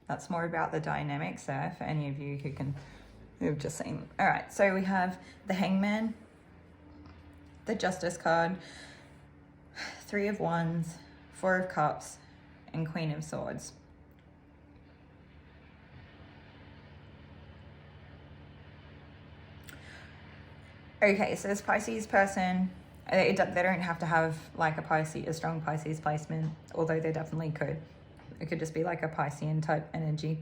That's more about the dynamics there for any of you who've just seen. All right, so we have the Hangman, the Justice card, 3 of Wands, 4 of Cups, and Queen of Swords. Okay, so this Pisces person, they don't have to have like a strong Pisces placement, although they definitely could. It could just be like a Piscean type energy.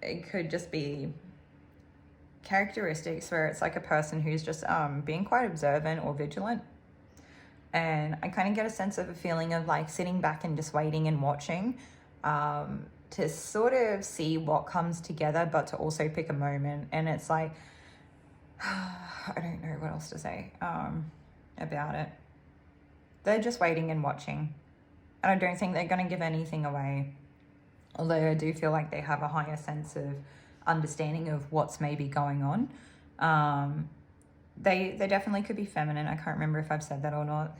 It could just be characteristics where it's like a person who's just being quite observant or vigilant. And I kind of get a sense of a feeling of like sitting back and just waiting and watching to sort of see what comes together, but to also pick a moment. And it's like, I don't know what else to say about it. They're just waiting and watching. And I don't think they're going to give anything away. Although I do feel like they have a higher sense of understanding of what's maybe going on. They definitely could be feminine. I can't remember if I've said that or not.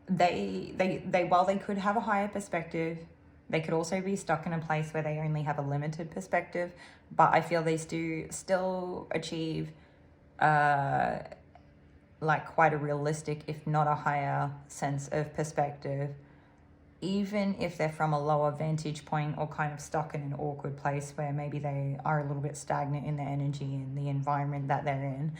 While they could have a higher perspective, they could also be stuck in a place where they only have a limited perspective. But I feel they still achieve like quite a realistic, if not a higher sense of perspective, even if they're from a lower vantage point or kind of stuck in an awkward place where maybe they are a little bit stagnant in their energy and the environment that they're in.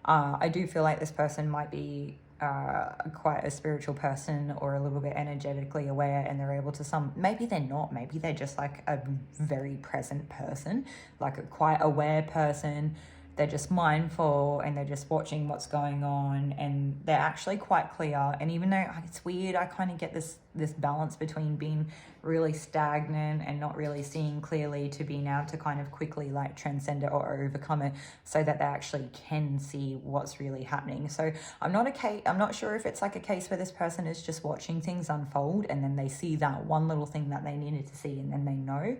I do feel like this person might be quite a spiritual person or a little bit energetically aware, and they're able to maybe they're not, maybe they're just like a very present person, like a quite aware person. They're just mindful and they're just watching what's going on, and they're actually quite clear. And even though it's weird, I kind of get this balance between being really stagnant and not really seeing clearly to being able to kind of quickly like transcend it or overcome it so that they actually can see what's really happening. So I'm not sure if it's like a case where this person is just watching things unfold and then they see that one little thing that they needed to see and then they know.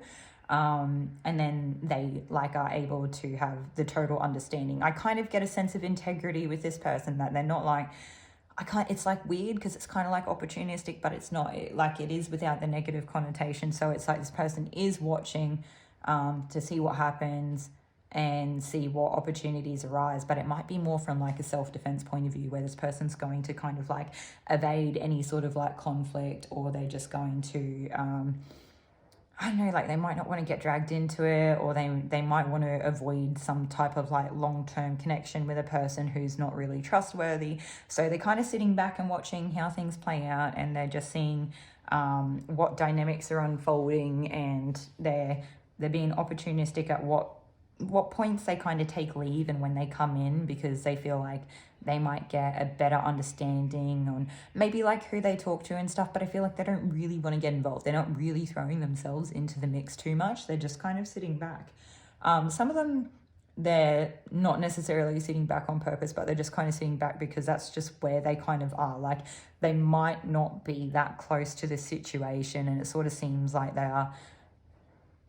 And then they like are able to have the total understanding. I kind of get a sense of integrity with this person, that they're not like, it's like weird because it's kind of like opportunistic, but it's not, like it is without the negative connotation. So it's like this person is watching to see what happens and see what opportunities arise, but it might be more from like a self-defense point of view, where this person's going to kind of like evade any sort of like conflict, or they're just going to I don't know, like they might not want to get dragged into it, or they might want to avoid some type of like long-term connection with a person who's not really trustworthy. So they're kind of sitting back and watching how things play out, and they're just seeing what dynamics are unfolding, and they're being opportunistic at what points they kind of take leave and when they come in, because they feel like they might get a better understanding on maybe like who they talk to and stuff. But I feel like they don't really want to get involved. They're not really throwing themselves into the mix too much. They're just kind of sitting back. Some of them, they're not necessarily sitting back on purpose, but they're just kind of sitting back because that's just where they kind of are. Like they might not be that close to the situation, and it sort of seems like they are,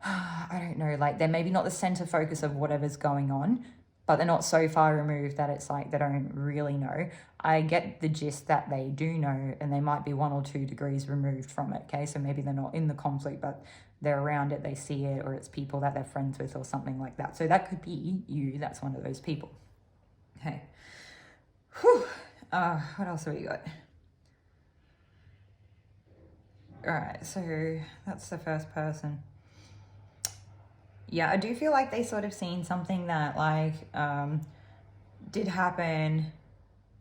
I don't know, like they're maybe not the center focus of whatever's going on, but they're not so far removed that it's like they don't really know. I get the gist that they do know, and they might be 1 or 2 degrees removed from it, okay? So maybe they're not in the conflict, but they're around it, they see it, or it's people that they're friends with or something like that. So that could be you, that's one of those people. Okay. Whew. What else have we got? All right, so that's the first person. Yeah, I do feel like they sort of seen something that like did happen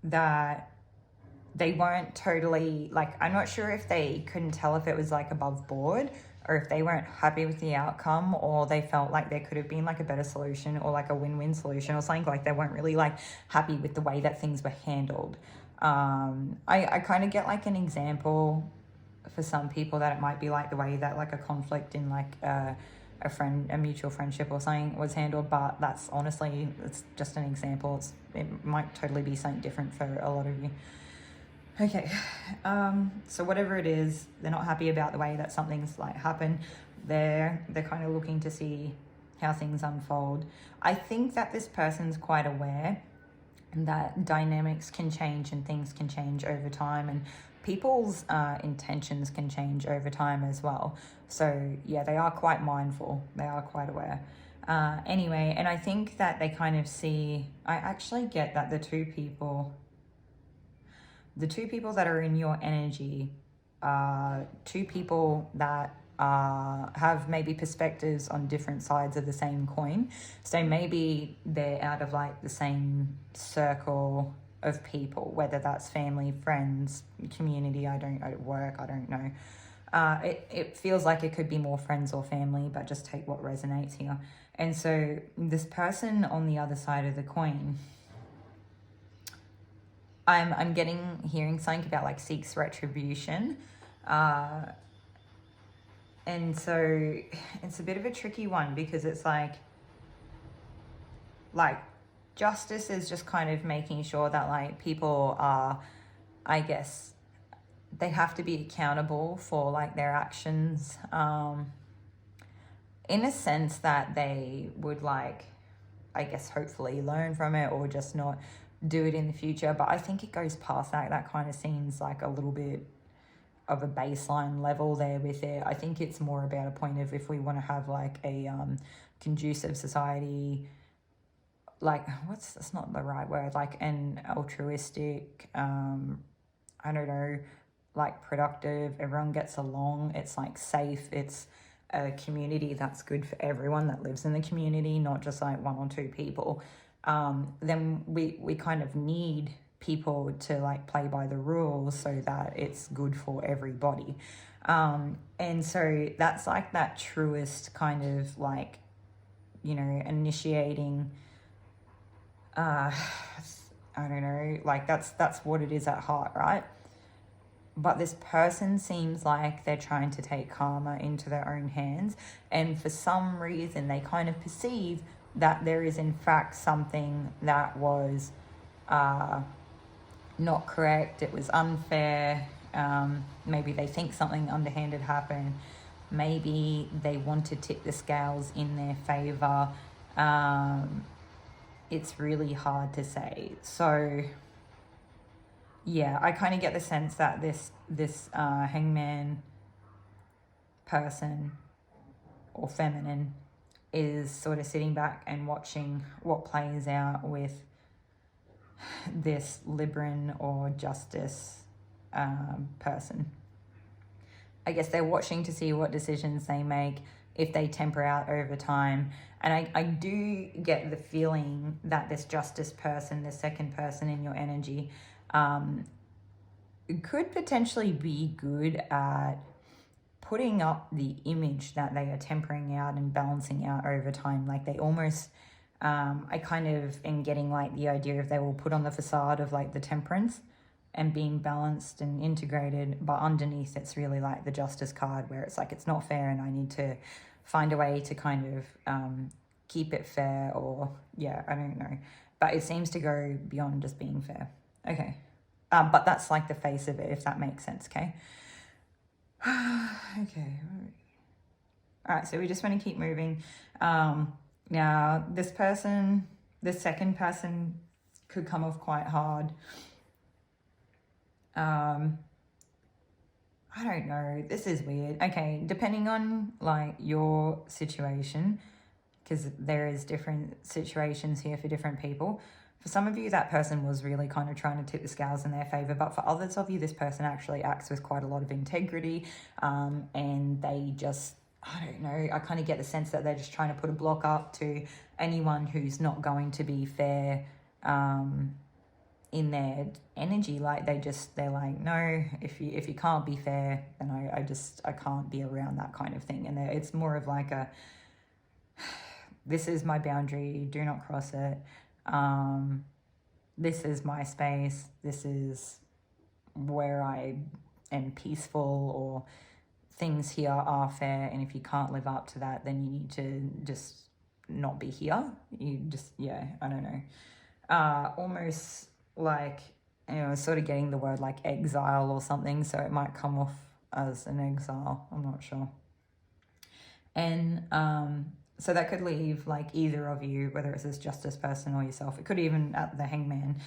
that they weren't totally like, I'm not sure if they couldn't tell if it was like above board or if they weren't happy with the outcome, or they felt like there could have been like a better solution or like a win-win solution or something. Like they weren't really like happy with the way that things were handled. I kind of get like an example for some people that it might be like the way that like a conflict in like a mutual friendship or something was handled, but that's honestly, it's just an example. It might totally be something different for a lot of you. Okay, so whatever it is, they're not happy about the way that something's like happened. They're kind of looking to see how things unfold. I think that this person's quite aware that dynamics can change and things can change over time, and people's intentions can change over time as well. So yeah, they are quite mindful. They are quite aware. Anyway, and I think that they kind of see, I actually get that the two people that are in your energy are two people that have maybe perspectives on different sides of the same coin. So maybe they're out of like the same circle of people, whether that's family, friends, community, work, I don't know. It feels like it could be more friends or family, but just take what resonates here. And so this person on the other side of the coin, I'm hearing something about like seeks retribution. And so it's a bit of a tricky one because it's like justice is just kind of making sure that like people are, I guess, they have to be accountable for like their actions, in a sense that they would like, I guess, hopefully learn from it or just not do it in the future. But I think it goes past that. That kind of seems like a little bit of a baseline level there with it. I think it's more about a point of if we want to have like a conducive society, like that's not the right word, like an altruistic, I don't know, like productive, everyone gets along, it's like safe, it's a community that's good for everyone that lives in the community, not just like one or two people. Then we kind of need people to like play by the rules so that it's good for everybody. And so that's like that truest kind of like, you know, initiating, I don't know, like that's what it is at heart, right? But this person seems like they're trying to take karma into their own hands, and for some reason they kind of perceive that there is in fact something that was not correct, it was unfair. Maybe they think something underhanded happened, maybe they want to tip the scales in their favor. It's really hard to say. So yeah, I kind of get the sense that this hangman person or feminine is sort of sitting back and watching what plays out with this Libran or justice person. I guess they're watching to see what decisions they make, if they temper out over time. And I do get the feeling that this justice person, this second person in your energy, could potentially be good at putting up the image that they are tempering out and balancing out over time. Like they almost, I kind of am getting like the idea of they will put on the facade of like the temperance and being balanced and integrated, but underneath it's really like the justice card where it's like it's not fair and I need to find a way to kind of keep it fair, or yeah, I don't know. But it seems to go beyond just being fair. Okay. But that's like the face of it, if that makes sense, okay? Okay. All right, so we just want to keep moving. Now, this second person could come off quite hard. I don't know. This is weird. Okay, depending on like your situation, because there is different situations here for different people. For some of you, that person was really kind of trying to tip the scales in their favor, but for others of you, this person actually acts with quite a lot of integrity, and they just, I don't know, I kind of get the sense that they're just trying to put a block up to anyone who's not going to be fair in their energy. Like they're like, no, if you can't be fair, then I can't be around that kind of thing. And it's more of like a, this is my boundary, do not cross it. This is my space. This is where I am peaceful, or things here are fair. And if you can't live up to that, then you need to just not be here. You just, yeah, I don't know. Almost like, you know, sort of getting the word like exile or something. So it might come off as an exile. I'm not sure. And, so that could leave like either of you, whether it's this justice person or yourself. It could even at the hangman.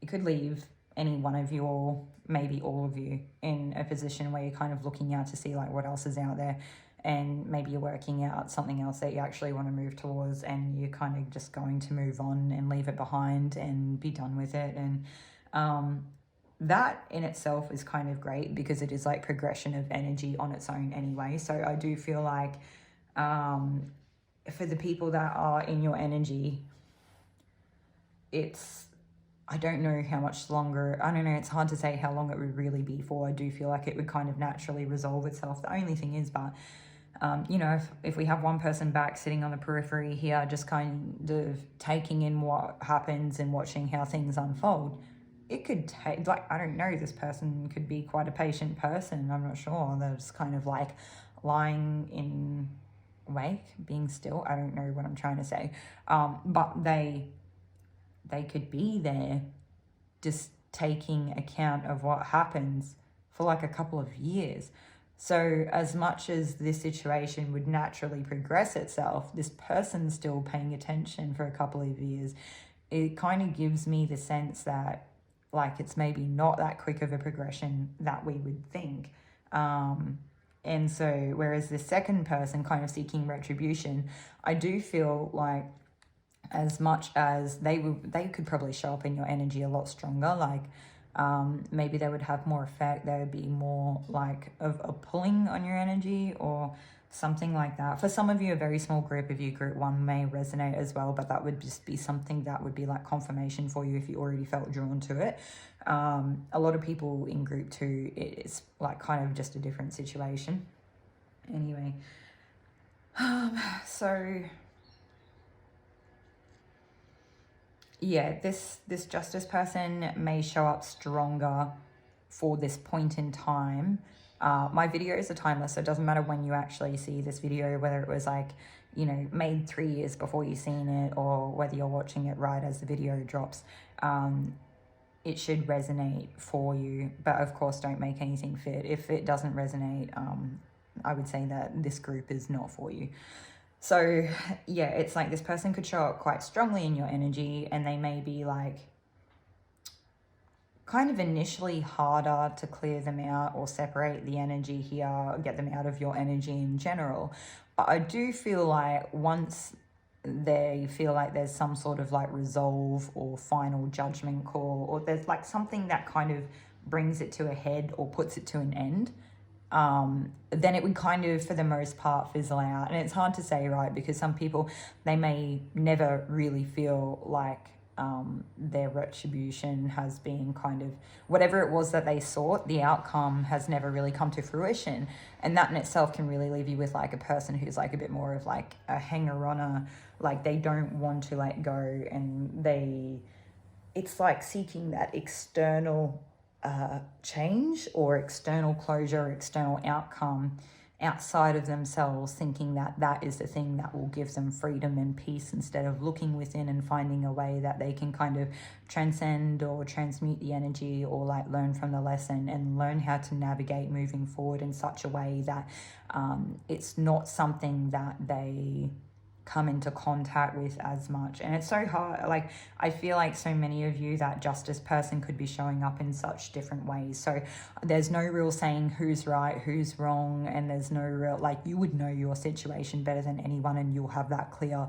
It could leave any one of you, or maybe all of you, in a position where you're kind of looking out to see like what else is out there, and maybe you're working out something else that you actually want to move towards, and you're kind of just going to move on and leave it behind and be done with it. And that in itself is kind of great, because it is like progression of energy on its own anyway. So I do feel like for the people that are in your energy, I don't know how much longer, I don't know, it's hard to say how long it would really be for. I do feel like it would kind of naturally resolve itself. The only thing is, but, you know, if we have one person back sitting on the periphery here, just kind of taking in what happens and watching how things unfold, it could take, like, I don't know, this person could be quite a patient person. I'm not sure. They're just kind of like lying in wake, being still. I don't know what I'm trying to say. But they could be there just taking account of what happens for like a couple of years. So as much as this situation would naturally progress itself, this person's still paying attention for a couple of years. It kind of gives me the sense that like it's maybe not that quick of a progression that we would think. And so whereas the second person kind of seeking retribution, I do feel like as much as they could probably show up in your energy a lot stronger, like maybe they would have more effect. There would be more like of a pulling on your energy or something like that. For some of you, a very small group of you, group one may resonate as well, but that would just be something that would be like confirmation for you if you already felt drawn to it. A lot of people in group two, it's like kind of just a different situation. Anyway, so yeah, this justice person may show up stronger for this point in time. My videos are timeless, so it doesn't matter when you actually see this video, whether it was like, you know, made 3 years before you've seen it, or whether you're watching it right as the video drops. It should resonate for you, but of course don't make anything fit. If it doesn't resonate, I would say that this group is not for you. So yeah, it's like this person could show up quite strongly in your energy, and they may be like kind of initially harder to clear them out or separate the energy here, get them out of your energy in general. But I do feel like once they feel like there's some sort of like resolve or final judgment call, or there's like something that kind of brings it to a head or puts it to an end, then it would kind of, for the most part, fizzle out. And it's hard to say, right? Because some people, they may never really feel like their retribution has been kind of, whatever it was that they sought, the outcome has never really come to fruition. And that in itself can really leave you with like a person who's like a bit more of like a hanger-oner, like they don't want to let go, and it's like seeking that external change or external closure or external outcome outside of themselves, thinking that that is the thing that will give them freedom and peace, instead of looking within and finding a way that they can kind of transcend or transmute the energy, or like learn from the lesson and learn how to navigate moving forward in such a way that it's not something that they come into contact with as much. And it's so hard, like I feel like so many of you, that justice person could be showing up in such different ways. So there's no real saying who's right, who's wrong, and there's no real, like, you would know your situation better than anyone, and you'll have that clear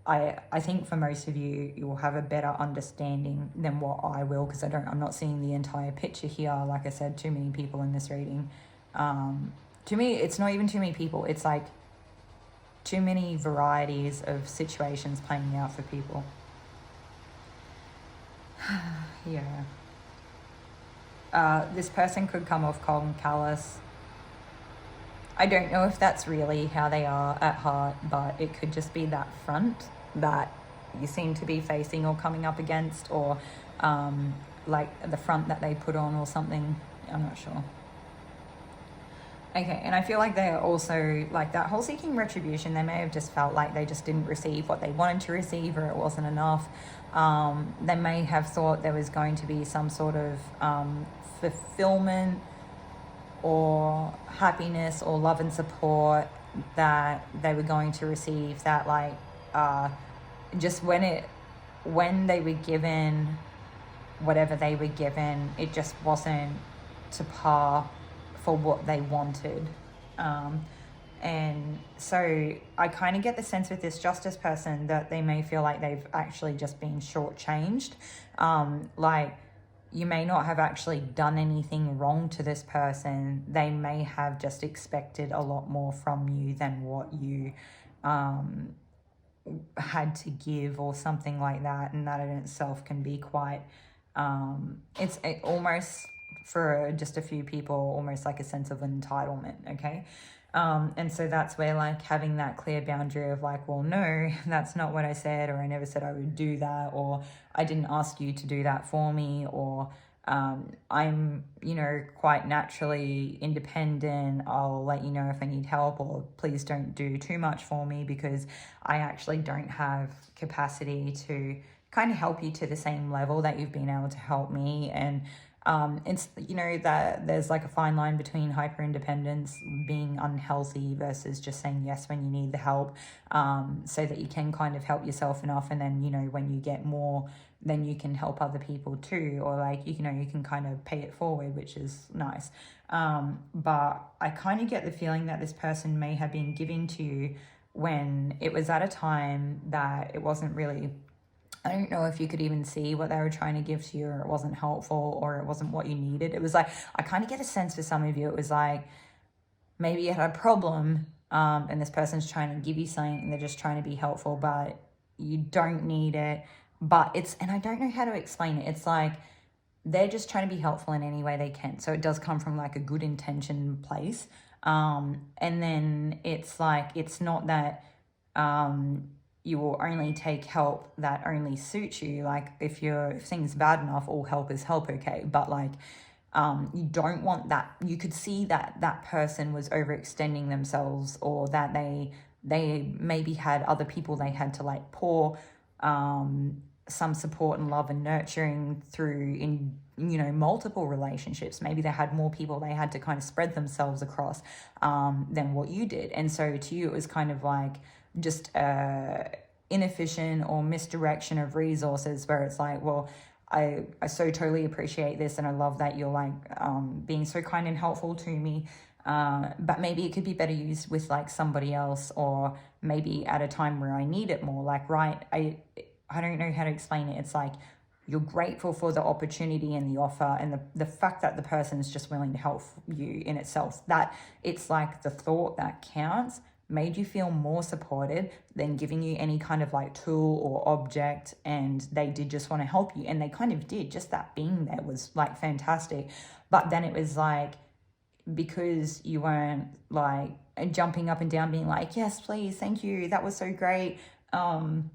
I think for most of you, you will have a better understanding than what I will, because I'm not seeing the entire picture here. Like I said, too many people in this reading. To me, it's not even too many people. It's like too many varieties of situations playing out for people. Yeah. This person could come off cold and callous. I don't know if that's really how they are at heart, but it could just be that front that you seem to be facing or coming up against, or like the front that they put on or something. I'm not sure. Okay, and I feel like they're also, like, that whole seeking retribution, they may have just felt like they just didn't receive what they wanted to receive, or it wasn't enough. They may have thought there was going to be some sort of fulfillment or happiness or love and support that they were going to receive, that like just when they were given whatever they were given, it just wasn't to par for what they wanted. And so I kind of get the sense with this justice person that they may feel like they've actually just been shortchanged. Like, you may not have actually done anything wrong to this person. They may have just expected a lot more from you than what you had to give, or something like that. And that in itself can be quite, it's almost, for just a few people, almost like a sense of entitlement, okay? And so that's where, like, having that clear boundary of like, well, no, that's not what I said, or I never said I would do that, or I didn't ask you to do that for me, or I'm, you know, quite naturally independent. I'll let you know if I need help, or please don't do too much for me because I actually don't have capacity to kind of help you to the same level that you've been able to help me. And it's, you know, that there's like a fine line between hyper independence being unhealthy versus just saying yes when you need the help, so that you can kind of help yourself enough, and then, you know, when you get more, then you can help other people too, or like, you know, you can kind of pay it forward, which is nice. But I kind of get the feeling that this person may have been giving to you when it was at a time that it wasn't really, I don't know if you could even see what they were trying to give to you, or it wasn't helpful, or it wasn't what you needed. It was like, I kind of get a sense for some of you, it was like maybe you had a problem, and this person's trying to give you something and they're just trying to be helpful, but you don't need it. But it's, and I don't know how to explain it. It's like they're just trying to be helpful in any way they can. So it does come from like a good intention place. And then it's like, it's not that, you will only take help that only suits you. Like, if things bad enough, all help is help, okay? But like, you don't want that. You could see that that person was overextending themselves, or that they maybe had other people they had to like pour some support and love and nurturing through in, you know, multiple relationships. Maybe they had more people they had to kind of spread themselves across than what you did. And so to you, it was kind of like just inefficient or misdirection of resources, where it's like, well, I so totally appreciate this, and I love that you're like being so kind and helpful to me, but maybe it could be better used with like somebody else, or maybe at a time where I need it more. Like, right, I don't know how to explain it. It's like, you're grateful for the opportunity and the offer, and the fact that the person is just willing to help you in itself, that it's like the thought that counts, made you feel more supported than giving you any kind of like tool or object. And they did just want to help you, and they kind of did. Just that being there was like fantastic. But then it was like, because you weren't like jumping up and down being like, yes, please, thank you, that was so great, and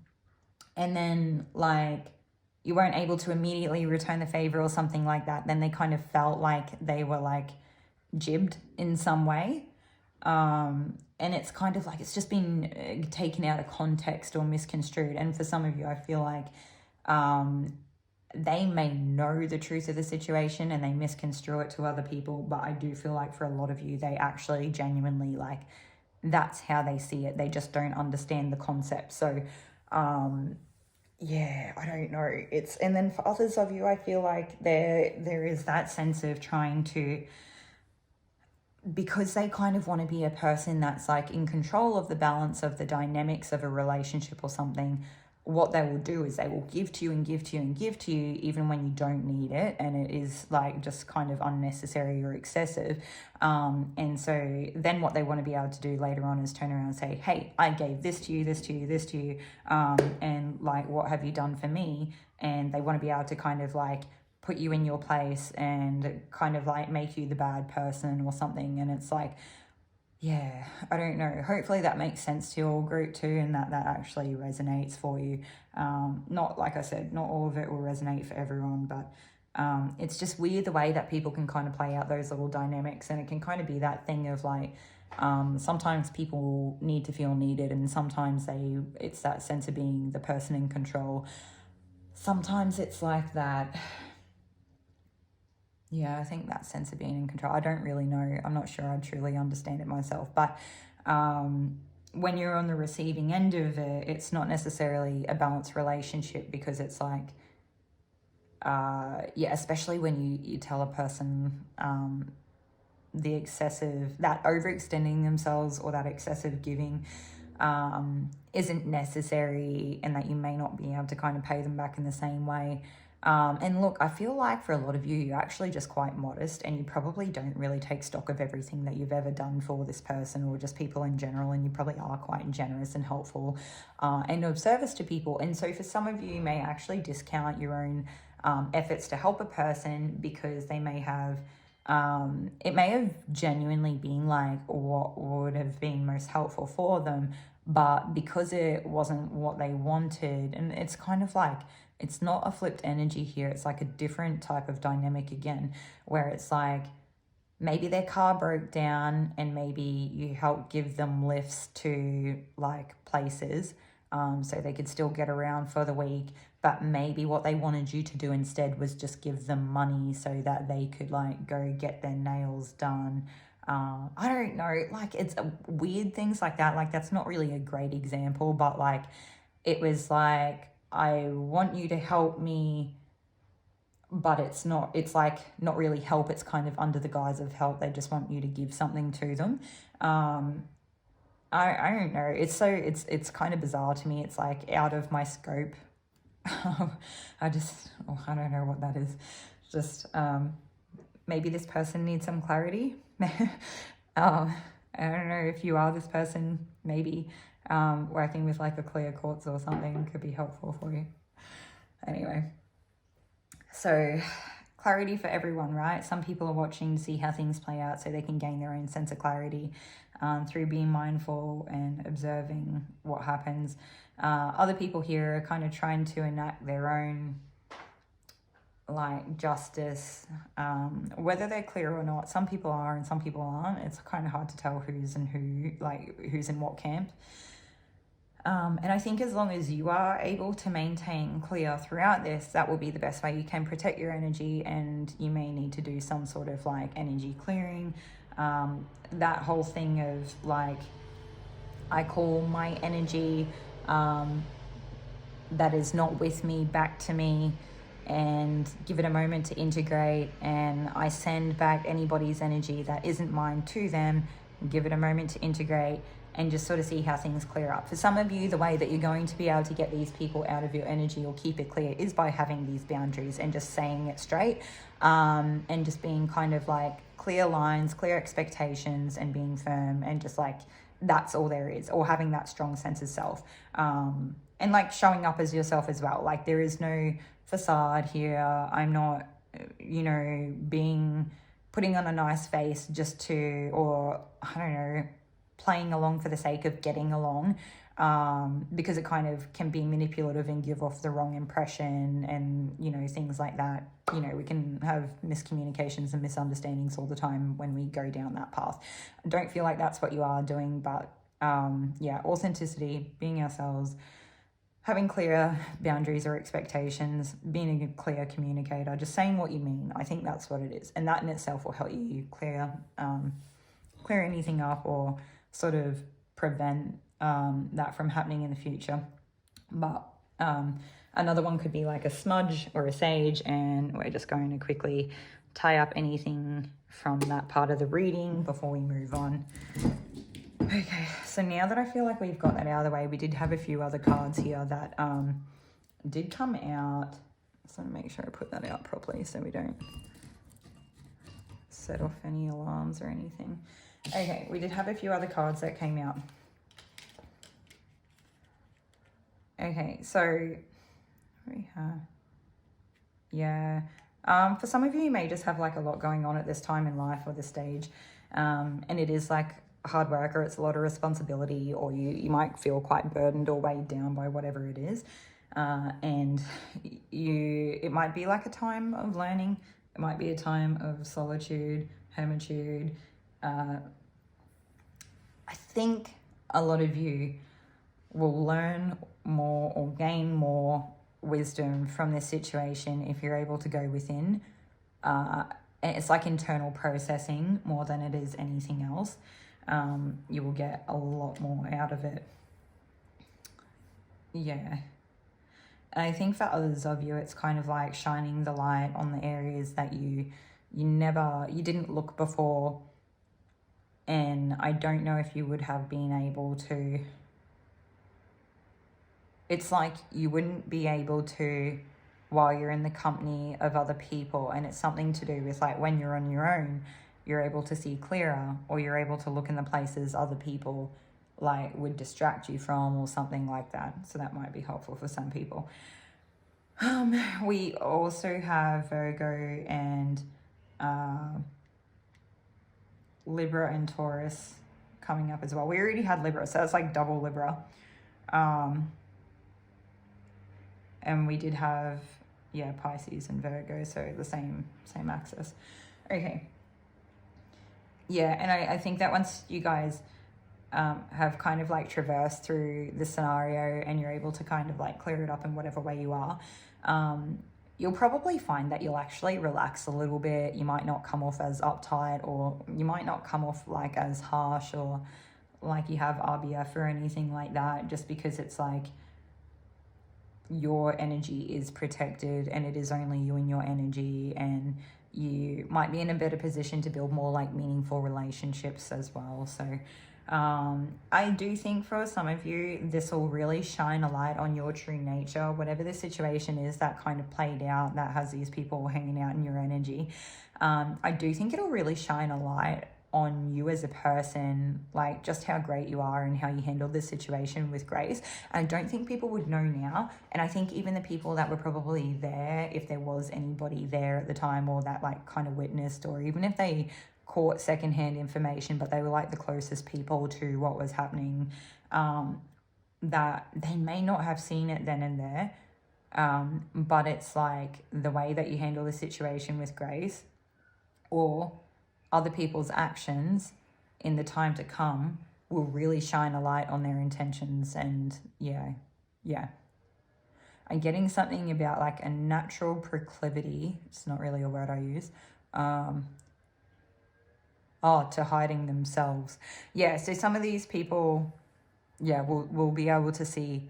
then like you weren't able to immediately return the favor or something like that, then they kind of felt like they were like jibbed in some way. And it's kind of like, it's just been taken out of context or misconstrued. And for some of you, I feel like they may know the truth of the situation and they misconstrue it to other people. But I do feel like for a lot of you, they actually genuinely, like, that's how they see it. They just don't understand the concept. So, yeah, I don't know. It's, and then for others of you, I feel like there is that sense of trying to because they kind of want to be a person that's like in control of the balance of the dynamics of a relationship or something, what they will do is they will give to you and give to you and give to you even when you don't need it, and it is like just kind of unnecessary or excessive. And so then what they want to be able to do later on is turn around and say, hey, I gave this to you, this to you, this to you, and like, what have you done for me? And they want to be able to kind of like put you in your place and kind of like make you the bad person or something. And it's like, yeah, I don't know. Hopefully that makes sense to your group too, and that actually resonates for you. Not, like I said, not all of it will resonate for everyone, but it's just weird the way that people can kind of play out those little dynamics, and it can kind of be that thing of like, sometimes people need to feel needed, and sometimes it's that sense of being the person in control. Sometimes it's like that. Yeah, I think that sense of being in control. I don't really know. I'm not sure I truly understand it myself. But when you're on the receiving end of it, it's not necessarily a balanced relationship, because it's like, yeah, especially when you tell a person the excessive, that overextending themselves or that excessive giving isn't necessary, and that you may not be able to kind of pay them back in the same way. And look, I feel like for a lot of you, you're actually just quite modest, and you probably don't really take stock of everything that you've ever done for this person or just people in general, and you probably are quite generous and helpful and of service to people. And so for some of you, you may actually discount your own efforts to help a person, because they may have, it may have genuinely been like what would have been most helpful for them, but because it wasn't what they wanted, and it's kind of like, it's not a flipped energy here. It's like a different type of dynamic again, where it's like maybe their car broke down and maybe you help give them lifts to like places so they could still get around for the week. But maybe what they wanted you to do instead was just give them money so that they could like go get their nails done. I don't know, like it's weird things like that. Like that's not really a great example, but like it was like, I want you to help me, but it's like not really help. It's kind of under the guise of help. They just want you to give something to them. I don't know. It's kind of bizarre to me. It's like out of my scope. I don't know what that is. Just maybe this person needs some clarity. I don't know if you are this person, maybe. Working with like a clear quartz or something could be helpful for you. Anyway, so clarity for everyone, right? Some people are watching to see how things play out so they can gain their own sense of clarity through being mindful and observing what happens. Other people here are kind of trying to enact their own like justice, whether they're clear or not. Some people are and some people aren't. It's kind of hard to tell who's in what camp. And I think as long as you are able to maintain clear throughout this, that will be the best way you can protect your energy. And you may need to do some sort of like energy clearing. That whole thing of like, I call my energy that is not with me back to me, and give it a moment to integrate, and I send back anybody's energy that isn't mine to them, give it a moment to integrate, and just sort of see how things clear up. For some of you, the way that you're going to be able to get these people out of your energy or keep it clear is by having these boundaries and just saying it straight, and just being kind of like clear lines, clear expectations, and being firm, and just like that's all there is, or having that strong sense of self, and like showing up as yourself as well. Like there is no facade here. I'm not, putting on a nice face just to, or I don't know, playing along for the sake of getting along, because it kind of can be manipulative and give off the wrong impression, and things like that. We can have miscommunications and misunderstandings all the time when we go down that path. I don't feel like that's what you are doing, but authenticity, being ourselves, having clear boundaries or expectations, being a clear communicator, just saying what you mean. I think that's what it is, and that in itself will help you clear anything up, or sort of prevent that from happening in the future. But another one could be like a smudge or a sage, and we're just going to quickly tie up anything from that part of the reading before we move on. Okay, so now that I feel like we've got that out of the way, we did have a few other cards here that did come out. So I'm gonna make sure I put that out properly so we don't set off any alarms or anything. Okay, we did have a few other cards that came out. Okay, so we have, yeah. For some of you, you may just have like a lot going on at this time in life or this stage. And it is like hard work, or it's a lot of responsibility, or you might feel quite burdened or weighed down by whatever it is. And it might be like a time of learning. It might be a time of solitude, hermitude. I think a lot of you will learn more or gain more wisdom from this situation if you're able to go within. It's like internal processing more than it is anything else. You will get a lot more out of it. Yeah. And I think for others of you, it's kind of like shining the light on the areas that you didn't look before. And I don't know if you would have been able to. It's like you wouldn't be able to while you're in the company of other people. And it's something to do with like when you're on your own, you're able to see clearer, or you're able to look in the places other people like would distract you from, or something like that. So that might be helpful for some people. We also have Virgo and Libra and Taurus coming up as well. We already had Libra, so that's like double Libra. And we did have, yeah, Pisces and Virgo, so the same axis. Okay. Yeah, and I think that once you guys have kind of like traversed through the scenario and you're able to kind of like clear it up in whatever way you are, you'll probably find that you'll actually relax a little bit. You might not come off as uptight, or you might not come off like as harsh, or like you have RBF or anything like that, just because it's like your energy is protected and it is only you and your energy, and you might be in a better position to build more like meaningful relationships as well. So I do think for some of you, this will really shine a light on your true nature, whatever the situation is that kind of played out, that has these people hanging out in your energy. I do think it'll really shine a light on you as a person, like just how great you are and how you handled this situation with grace. And I don't think people would know now. And I think even the people that were probably there, if there was anybody there at the time, or that like kind of witnessed, or even if they caught secondhand information, but they were like the closest people to what was happening, that they may not have seen it then and there. But it's like the way that you handle the situation with grace, or other people's actions in the time to come, will really shine a light on their intentions. And yeah. I'm getting something about like a natural proclivity. It's not really a word I use. To hiding themselves. Yeah, so some of these people, yeah, will be able to see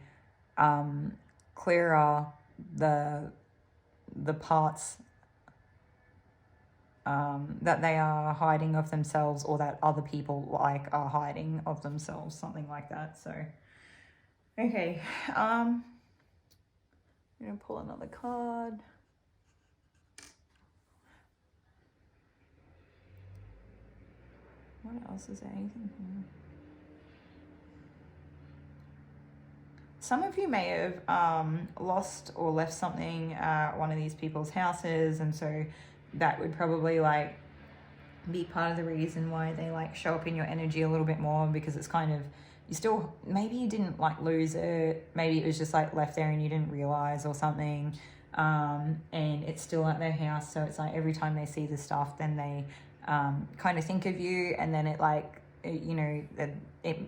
clearer the parts that they are hiding of themselves, or that other people like are hiding of themselves, something like that. So, okay, I'm gonna pull another card. What else is there? Anything here? Some of you may have lost or left something at one of these people's houses, and so that would probably like be part of the reason why they like show up in your energy a little bit more, because it's kind of, you still, maybe you didn't like lose it, maybe it was just like left there and you didn't realize or something, and it's still at their house. So it's like every time they see the stuff, then they kind of think of you, and then it like, you know, it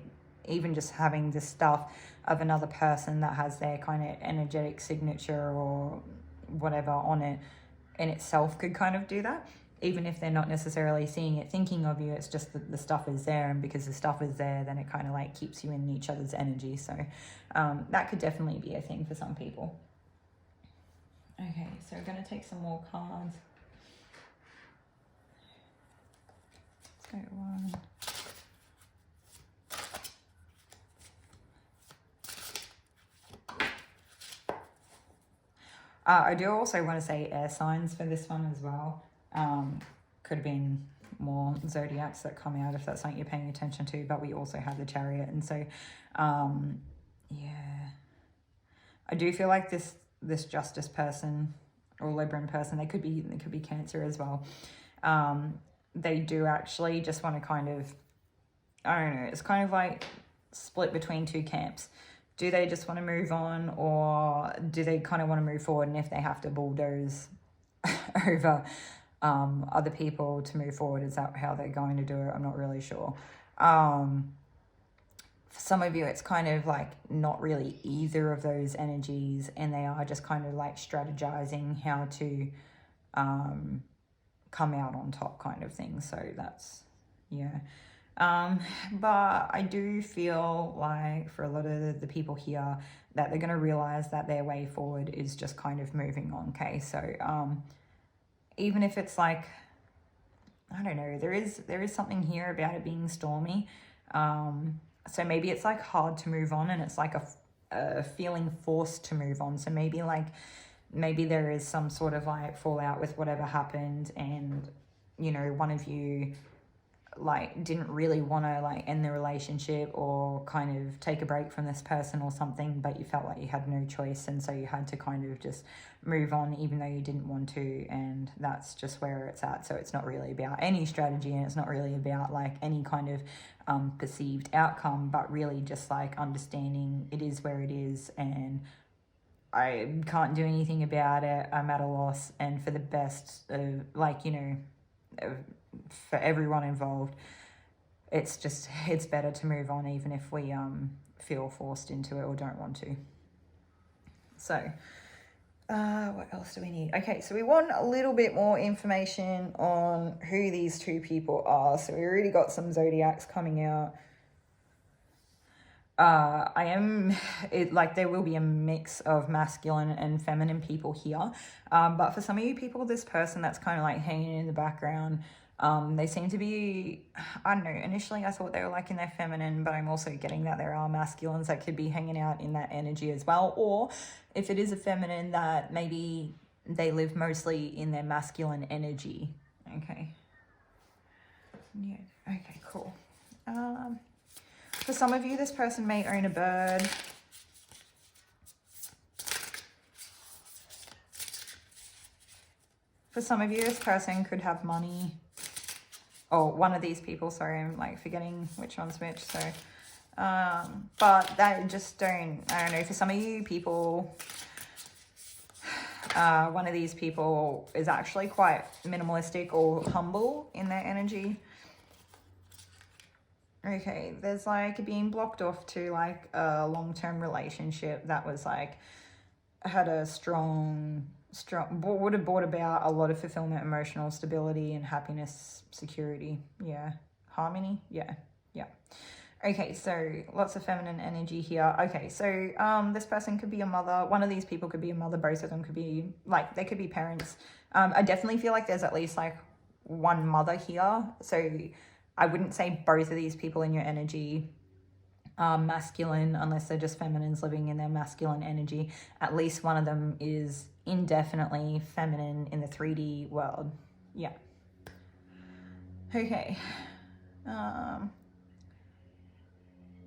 even just having the stuff of another person that has their kind of energetic signature or whatever on it in itself could kind of do that. Even if they're not necessarily seeing it, thinking of you, it's just that the stuff is there, and because the stuff is there, then it kind of like keeps you in each other's energy. So that could definitely be a thing for some people. Okay, so we're going to take some more cards. Go one. I do also want to say air signs for this one as well. Could have been more zodiacs that come out if that's something you're paying attention to, but we also have the Chariot, and so yeah, I do feel like this Justice person or Libran person, they could be Cancer as well. They do actually just want to kind of, I don't know, it's kind of like split between two camps. Do they just want to move on, or do they kind of want to move forward? And if they have to bulldoze over other people to move forward, is that how they're going to do it? I'm not really sure. For some of you, it's kind of like not really either of those energies, and they are just kind of like strategizing how to come out on top kind of thing. So that's, yeah. But I do feel like for a lot of the people here that they're going to realize that their way forward is just kind of moving on. Okay. So, even if it's like, I don't know, there is something here about it being stormy. So maybe it's like hard to move on, and it's like a feeling forced to move on. So maybe there is some sort of like fallout with whatever happened, and, you know, one of you like didn't really want to like end the relationship or kind of take a break from this person or something, but you felt like you had no choice, and so you had to kind of just move on even though you didn't want to, and that's just where it's at. So it's not really about any strategy, and it's not really about like any kind of perceived outcome, but really just like understanding it is where it is, and I can't do anything about it. I'm at a loss, and for the best of, like, you know, for everyone involved, it's better to move on, even if we feel forced into it or don't want to. So what else do we need? Okay, so we want a little bit more information on who these two people are. So we already got some zodiacs coming out. There will be a mix of masculine and feminine people here. But for some of you people, this person that's kind of like hanging in the background, they seem to be, I don't know, initially I thought they were like in their feminine, but I'm also getting that there are masculines that could be hanging out in that energy as well. Or if it is a feminine, that maybe they live mostly in their masculine energy. Okay. Yeah. Okay, cool. For some of you, this person may own a bird. For some of you, this person could have money. Oh, one of these people, sorry, I'm like forgetting which one's which. So, but that just I don't know, for some of you people, one of these people is actually quite minimalistic or humble in their energy. Okay, there's like being blocked off to like a long-term relationship that was like, had a strong, would have brought about a lot of fulfillment, emotional stability and happiness, security. Yeah. Harmony. Yeah. Yeah. Okay, so lots of feminine energy here. Okay, so this person could be a mother. One of these people could be a mother. Both of them could be, like, they could be parents. I definitely feel like there's at least like one mother here. So I wouldn't say both of these people in your energy are masculine unless they're just feminines living in their masculine energy. At least one of them is indefinitely feminine in the 3D world. Yeah. Okay.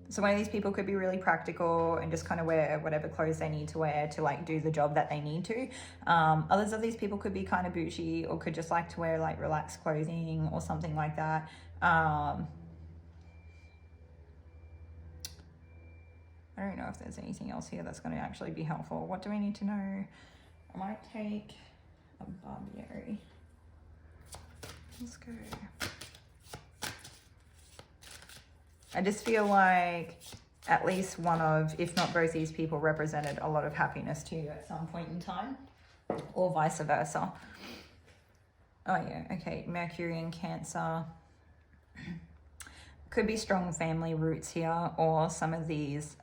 So one of these people could be really practical and just kind of wear whatever clothes they need to wear to like do the job that they need to. Others of these people could be kind of bougie or could just like to wear like relaxed clothing or something like that. I don't know if there's anything else here that's going to actually be helpful. What do we need to know? I might take a Barbieri. Let's go. I just feel like at least one of, if not both these people, represented a lot of happiness to you at some point in time, or vice versa. Oh yeah, okay, Mercury and Cancer. Could be strong family roots here, or some of these,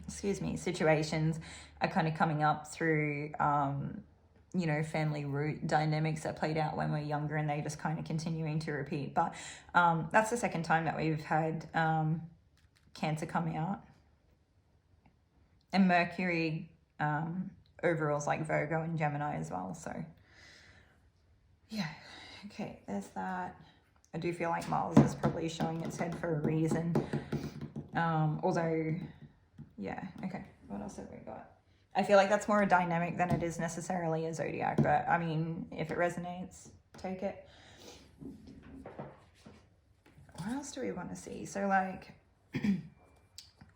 excuse me, situations are kind of coming up through you know, family root dynamics that played out when we're younger, and they just kind of continuing to repeat. But that's the second time that we've had Cancer come out. And Mercury overall is like Virgo and Gemini as well. So yeah, okay, there's that. I do feel like Mars is probably showing its head for a reason. Although, yeah, okay, what else have we got? I feel like that's more a dynamic than it is necessarily a zodiac, but I mean, if it resonates, take it. What else do we want to see? So like,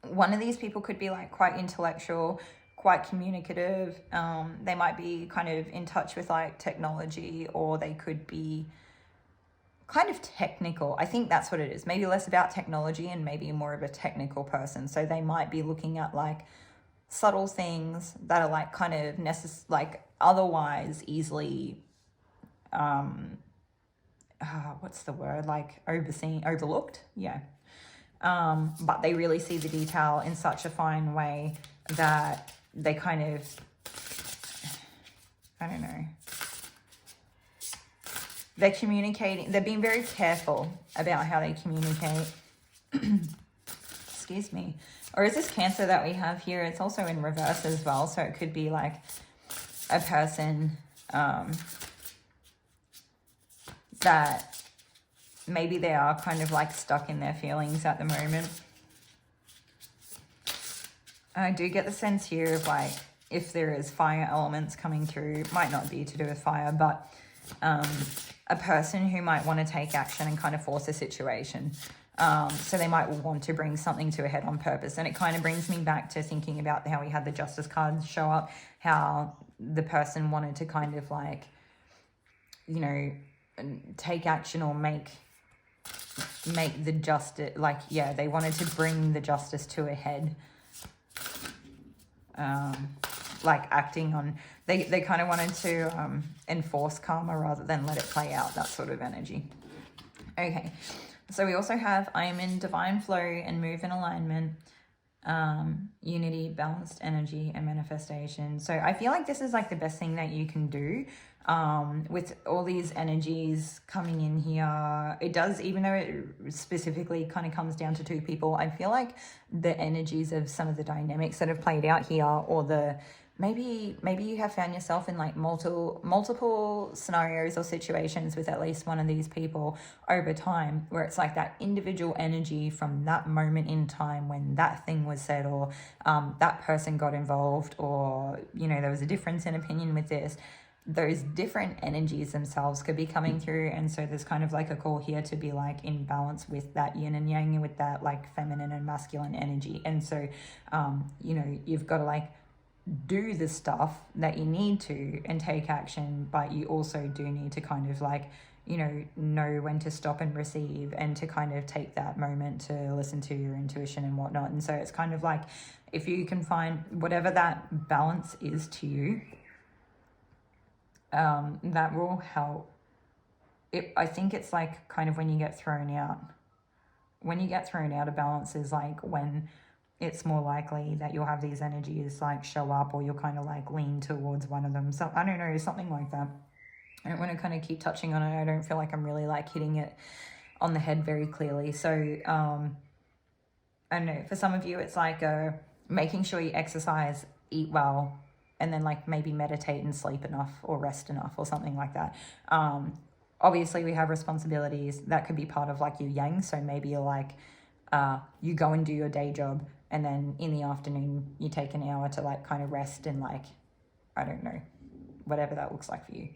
one of these people could be like quite intellectual, quite communicative. They might be kind of in touch with like technology, or they could be kind of technical. I think that's what it is. Maybe less about technology and maybe more of a technical person. So they might be looking at like subtle things that are like kind of like otherwise easily what's the word, like overlooked, yeah. But they really see the detail in such a fine way that they kind of, I don't know, they're communicating, they're being very careful about how they communicate. Excuse me. Or is this Cancer that we have here? It's also in reverse as well. So it could be like a person that maybe they are kind of like stuck in their feelings at the moment. I do get the sense here of like, if there is fire elements coming through, might not be to do with fire, but a person who might want to take action and kind of force a situation. So they might want to bring something to a head on purpose. And it kind of brings me back to thinking about how we had the Justice cards show up, how the person wanted to kind of like, you know, take action or make the justice, like, yeah, they wanted to bring the justice to a head. Like acting on, they kind of wanted to enforce karma rather than let it play out, that sort of energy. Okay, so we also have I am in divine flow and move in alignment, unity, balanced energy, and manifestation. So I feel like this is like the best thing that you can do with all these energies coming in here. It does, even though it specifically kind of comes down to two people, I feel like the energies of some of the dynamics that have played out here, or the maybe you have found yourself in like multiple scenarios or situations with at least one of these people over time, where it's like that individual energy from that moment in time when that thing was said, or that person got involved, or, you know, there was a difference in opinion with this. Those different energies themselves could be coming through. And so there's kind of like a call here to be like in balance with that yin and yang, and with that like feminine and masculine energy. And so, you know, you've got to like do the stuff that you need to and take action, but you also do need to kind of like, you know when to stop and receive, and to kind of take that moment to listen to your intuition and whatnot. And so it's kind of like, if you can find whatever that balance is to you, that will help. I think it's like kind of when you get thrown out of balance is like when it's more likely that you'll have these energies like show up, or you'll kind of like lean towards one of them. So I don't know, something like that. I don't want to kind of keep touching on it. I don't feel like I'm really like hitting it on the head very clearly. So I don't know, for some of you it's like making sure you exercise, eat well, and then like maybe meditate and sleep enough or rest enough or something like that. Obviously we have responsibilities that could be part of like your yang. So maybe you're like, you go and do your day job, and then in the afternoon you take an hour to like kind of rest and like, I don't know, whatever that looks like for you.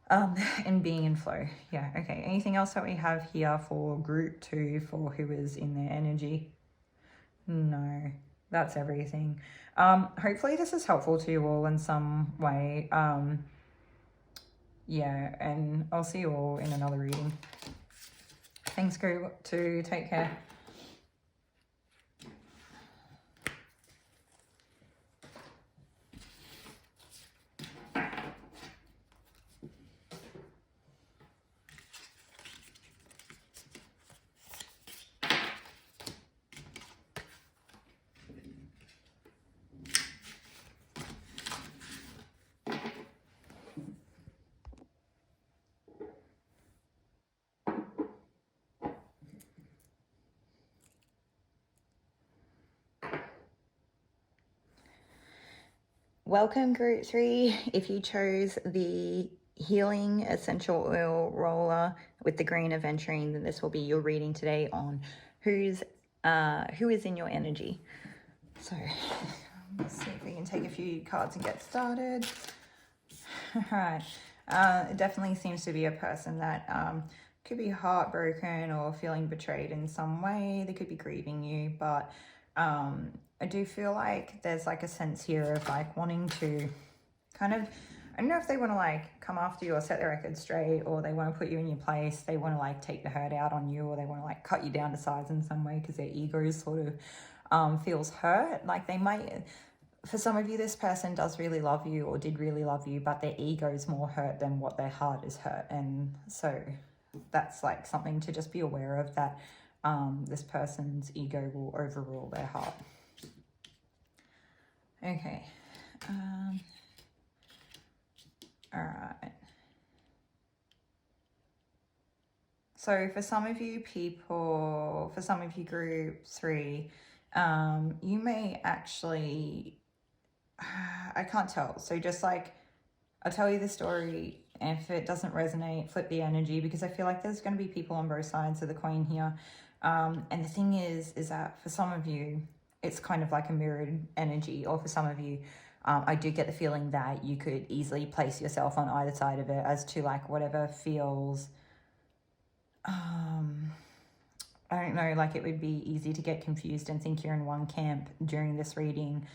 And being in flow. Yeah, okay. Anything else that we have here for group 2 for who is in their energy? No, that's everything. Hopefully this is helpful to you all in some way. Yeah, and I'll see you all in another reading. Thanks, group 2. Take care. welcome group 3. If you chose the healing essential oil roller with the green aventurine, then this will be your reading today on who is in your energy. So let's see if we can take a few cards and get started. All right. It definitely seems to be a person that could be heartbroken or feeling betrayed in some way. They could be grieving you, but I do feel like there's like a sense here of like wanting to kind of, I don't know if they want to like come after you or set the record straight, or they want to put you in your place. They want to like take the hurt out on you, or they want to like cut you down to size in some way because their ego sort of feels hurt. Like they might, for some of you, this person does really love you or did really love you, but their ego is more hurt than what their heart is hurt. And so that's like something to just be aware of, that this person's ego will overrule their heart. Okay. All right. So for some of you people, for some of you group 3, you may actually, I can't tell. So just like, I'll tell you the story, and if it doesn't resonate, flip the energy, because I feel like there's going to be people on both sides of the coin here. And the thing is that for some of you, it's kind of like a mirrored energy, or for some of you, I do get the feeling that you could easily place yourself on either side of it as to like whatever feels, I don't know, like it would be easy to get confused and think you're in one camp during this reading,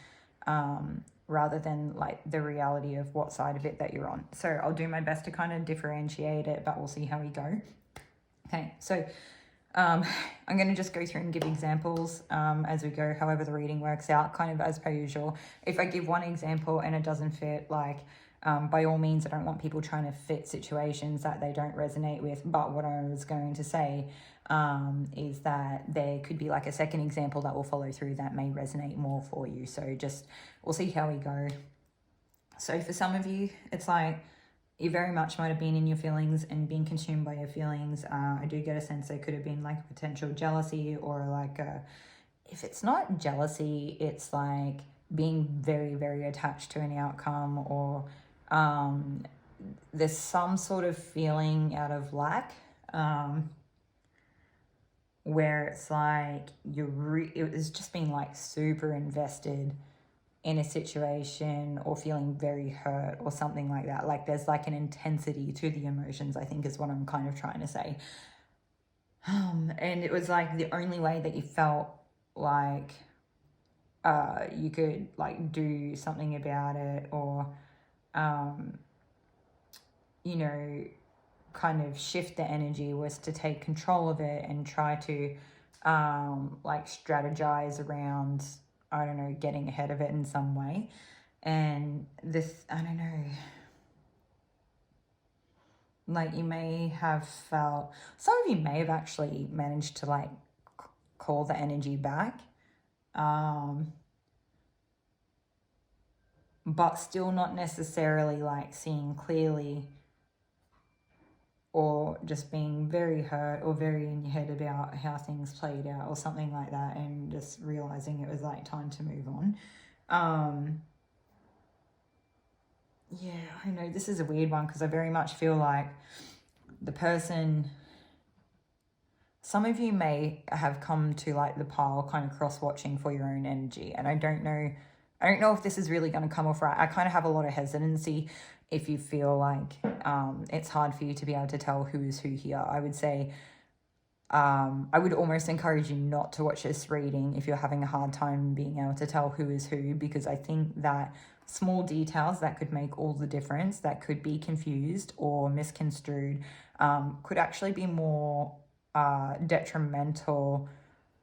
rather than like the reality of what side of it that you're on. So I'll do my best to kind of differentiate it, but we'll see how we go. Okay, so I'm going to just go through and give examples as we go, however the reading works out, kind of as per usual. If I give one example and it doesn't fit, like by all means, I don't want people trying to fit situations that they don't resonate with. But what I was going to say is that there could be like a second example that will follow through that may resonate more for you. So just, we'll see how we go. So for some of you, it's like you very much might have been in your feelings and being consumed by your feelings. I do get a sense there could have been like potential jealousy, or like if it's not jealousy, it's like being very, very attached to an outcome, or there's some sort of feeling out of lack, where it's like it was just being like super invested in a situation, or feeling very hurt or something like that. Like there's like an intensity to the emotions, I think is what I'm kind of trying to say. And it was like the only way that you felt like you could like do something about it, or you know, kind of shift the energy, was to take control of it and try to like strategize around, I don't know, getting ahead of it in some way. And this, I don't know, like you may have felt, some of you may have actually managed to like call the energy back, but still not necessarily like seeing clearly, or just being very hurt or very in your head about how things played out or something like that, and just realizing it was like time to move on. Yeah, I know this is a weird one, because I very much feel like the person, some of you may have come to like the pile kind of cross-watching for your own energy, and I don't know if this is really going to come off right. I kind of have a lot of hesitancy if you feel like it's hard for you to be able to tell who is who here. I would say I would almost encourage you not to watch this reading if you're having a hard time being able to tell who is who, because I think that small details that could make all the difference, that could be confused or misconstrued, could actually be more detrimental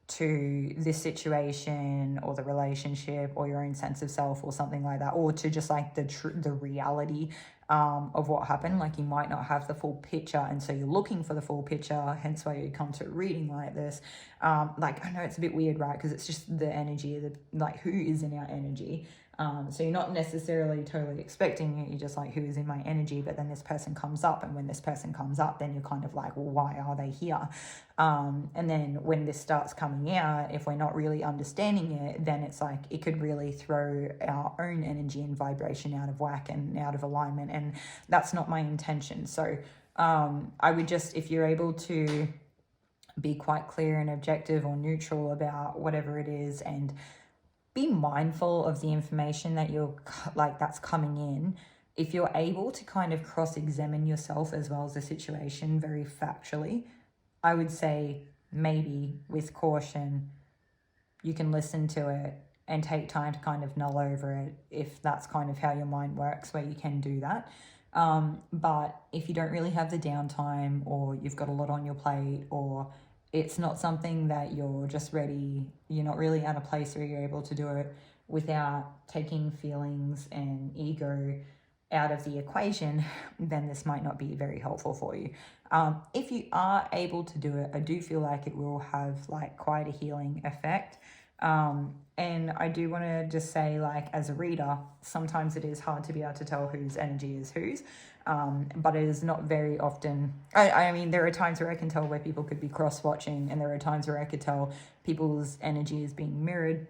to this situation or the relationship or your own sense of self or something like that, or to just like the reality of what happened. Like you might not have the full picture, and so you're looking for the full picture, hence why you come to a reading like this. Like I know it's a bit weird, right, because it's just the energy, like who is in our energy, So you're not necessarily totally expecting it. You're just like, who's in my energy? But then this person comes up, and when this person comes up, then you're kind of like, well, why are they here? And then when this starts coming out, if we're not really understanding it, then it's like it could really throw our own energy and vibration out of whack and out of alignment. And that's not my intention. So I would just, if you're able to be quite clear and objective or neutral about whatever it is, and be mindful of the information that you're like that's coming in. If you're able to kind of cross-examine yourself as well as the situation very factually, I would say maybe with caution, you can listen to it and take time to kind of null over it if that's kind of how your mind works, where you can do that. But if you don't really have the downtime, or you've got a lot on your plate, or it's not something that you're just ready, you're not really at a place where you're able to do it without taking feelings and ego out of the equation, then this might not be very helpful for you. If you are able to do it, I do feel like it will have like quite a healing effect. And I do want to just say, like, as a reader, sometimes it is hard to be able to tell whose energy is whose. But it is not very often. I mean, there are times where I can tell where people could be cross-watching, and there are times where I could tell people's energy is being mirrored.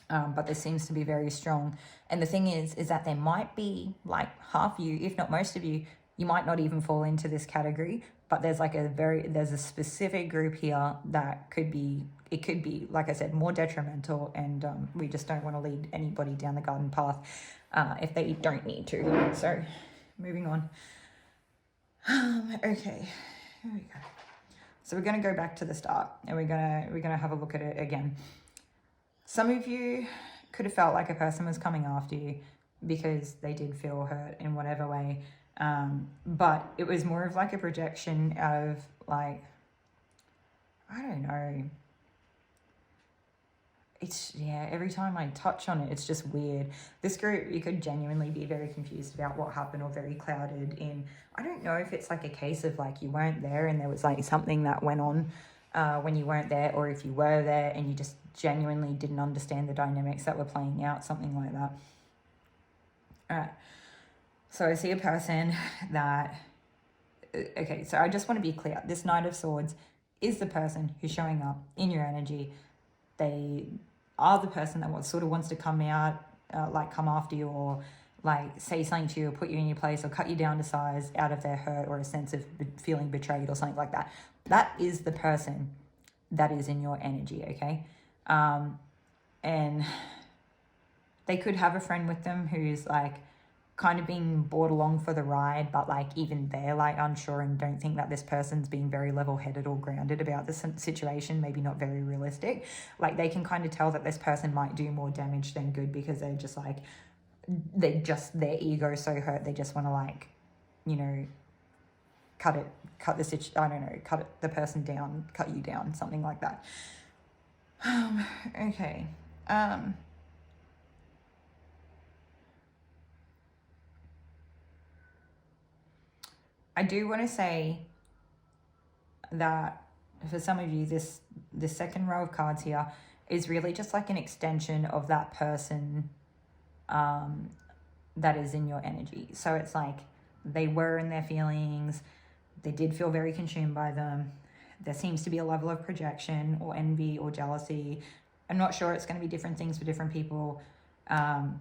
But this seems to be very strong. And the thing is that there might be like half you, if not most of you, you might not even fall into this category, but there's like there's a specific group here that could be, it could be, like I said, more detrimental, and we just don't want to lead anybody down the garden path if they don't need to. So moving on. Okay, here we go. So we're going to go back to the start, and we're gonna have a look at it again. Some of you could have felt like a person was coming after you because they did feel hurt in whatever way. But it was more of like a projection of like, I don't know. It's, yeah, every time I touch on it, it's just weird. This group, you could genuinely be very confused about what happened, or very clouded in, I don't know if it's like a case of like you weren't there and there was like something that went on when you weren't there, or if you were there and you just genuinely didn't understand the dynamics that were playing out, something like that. All right. So I see a person that, okay, so I just want to be clear. This Knight of Swords is the person who's showing up in your energy. They are the person that sort of wants to come out, like come after you, or like say something to you, or put you in your place, or cut you down to size out of their hurt or a sense of feeling betrayed or something like that. That is the person that is in your energy, okay? And they could have a friend with them who's like kind of being brought along for the ride, but like even they're like unsure and don't think that this person's being very level-headed or grounded about the situation, maybe not very realistic. Like they can kind of tell that this person might do more damage than good, because they're just like, their ego's so hurt, they just want to like, you know, cut the person down, cut you down, something like that. Okay. I do want to say that for some of you, this second row of cards here is really just like an extension of that person that is in your energy. So it's like they were in their feelings, they did feel very consumed by them. There seems to be a level of projection or envy or jealousy. I'm not sure, it's going to be different things for different people. And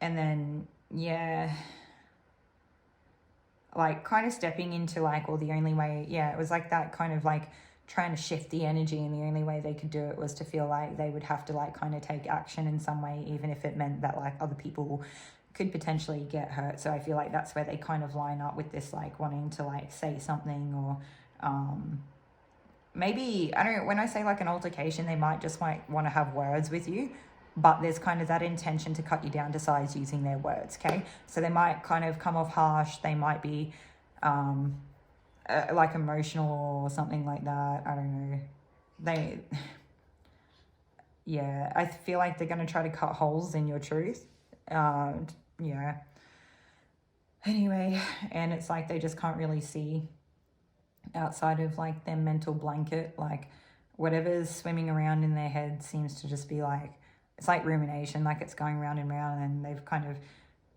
then, yeah, like kind of stepping into like, or the only way, yeah, it was like that kind of like trying to shift the energy, and the only way they could do it was to feel like they would have to like kind of take action in some way, even if it meant that like other people could potentially get hurt. So I feel like that's where they kind of line up with this like wanting to like say something, or maybe, I don't know, when I say like an altercation, they might just like want to have words with you, but there's kind of that intention to cut you down to size using their words, okay? So they might kind of come off harsh, they might be like emotional or something like that, I don't know. Yeah, I feel like they're going to try to cut holes in your truth. Yeah. Anyway, and it's like they just can't really see outside of like their mental blanket, like whatever's swimming around in their head seems to just be like it's like rumination, like it's going round and round, and they've kind of,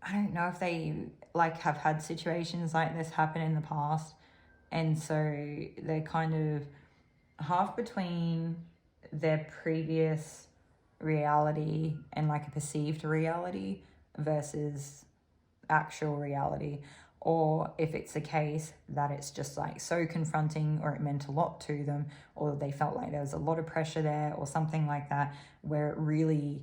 I don't know if they like have had situations like this happen in the past, and so they're kind of half between their previous reality and like a perceived reality versus actual reality. Or if it's the case that it's just like so confronting, or it meant a lot to them, or they felt like there was a lot of pressure there or something like that, where it really,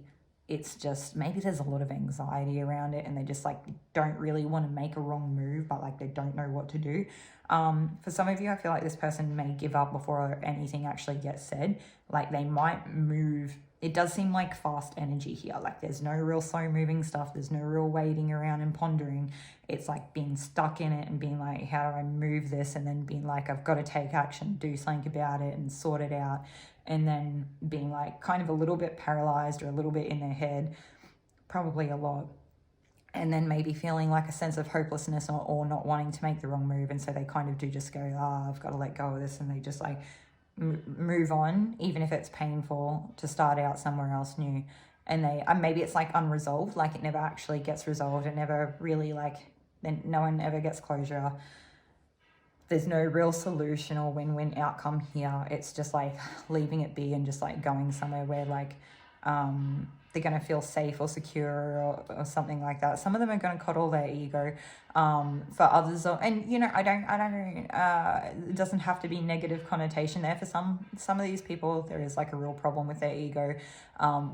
it's just, maybe there's a lot of anxiety around it and they just like don't really want to make a wrong move, but like they don't know what to do. For some of you, I feel like this person may give up before anything actually gets said. Like they might move. It does seem like fast energy here. Like there's no real slow moving stuff. There's no real waiting around and pondering. It's like being stuck in it and being like, how do I move this? And then being like, I've got to take action, do something about it and sort it out. And then being like kind of a little bit paralyzed or a little bit in their head, probably a lot. And then maybe feeling like a sense of hopelessness, or not wanting to make the wrong move. And so they kind of do just go, I've got to let go of this. And they just like move on, even if it's painful, to start out somewhere else new. And they maybe it's like unresolved, like it never actually gets resolved. It never really like, then no one ever gets closure. There's no real solution or win-win outcome here. It's just like leaving it be and just like going somewhere where like they're going to feel safe or secure or something like that. Some of them are going to coddle their ego. For others, and you know, I don't it doesn't have to be negative connotation there. For some of these people, there is like a real problem with their ego,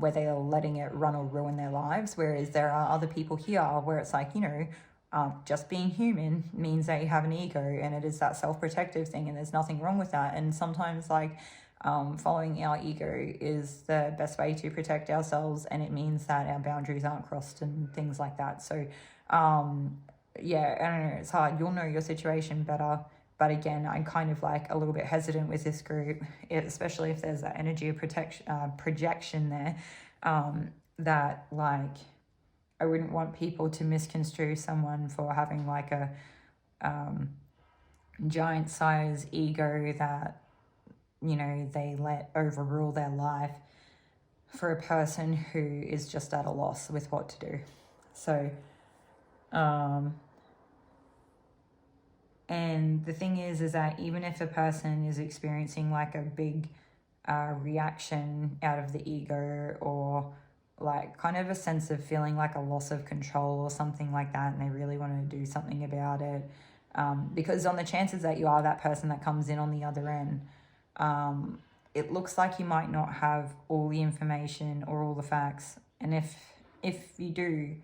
where they are letting it run or ruin their lives. Whereas there are other people here where it's like, you know, just being human means that you have an ego, and it is that self-protective thing, and there's nothing wrong with that. And sometimes like following our ego is the best way to protect ourselves, and it means that our boundaries aren't crossed and things like that. So yeah, I don't know, it's hard. You'll know your situation better. But again, I'm kind of like a little bit hesitant with this group, especially if there's that energy of projection there, that like I wouldn't want people to misconstrue someone for having like a giant size ego that, you know, they let overrule their life for a person who is just at a loss with what to do. So and the thing is that even if a person is experiencing like a big reaction out of the ego, or like kind of a sense of feeling like a loss of control or something like that, and they really want to do something about it, because on the chances that you are that person that comes in on the other end, it looks like you might not have all the information or all the facts. And if you do,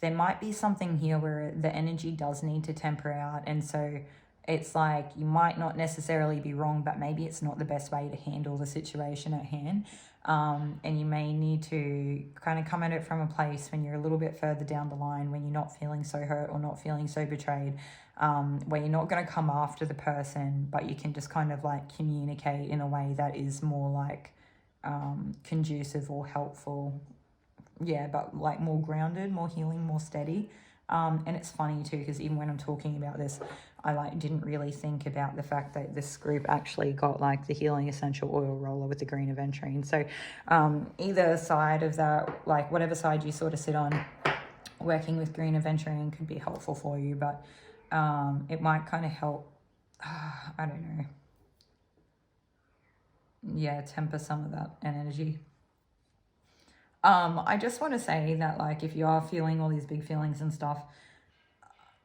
there might be something here where the energy does need to temper out. And so it's like you might not necessarily be wrong, but maybe it's not the best way to handle the situation at hand. And you may need to kind of come at it from a place when you're a little bit further down the line, when you're not feeling so hurt or not feeling so betrayed, where you're not going to come after the person, but you can just kind of like communicate in a way that is more like conducive or helpful. Yeah, but like more grounded, more healing, more steady. And it's funny too, because even when I'm talking about this, I like didn't really think about the fact that this group actually got like the healing essential oil roller with the green aventurine. So either side of that, like whatever side you sort of sit on, working with green aventurine could be helpful for you, but it might kind of help, I don't know, yeah, temper some of that energy. I just want to say that like if you are feeling all these big feelings and stuff,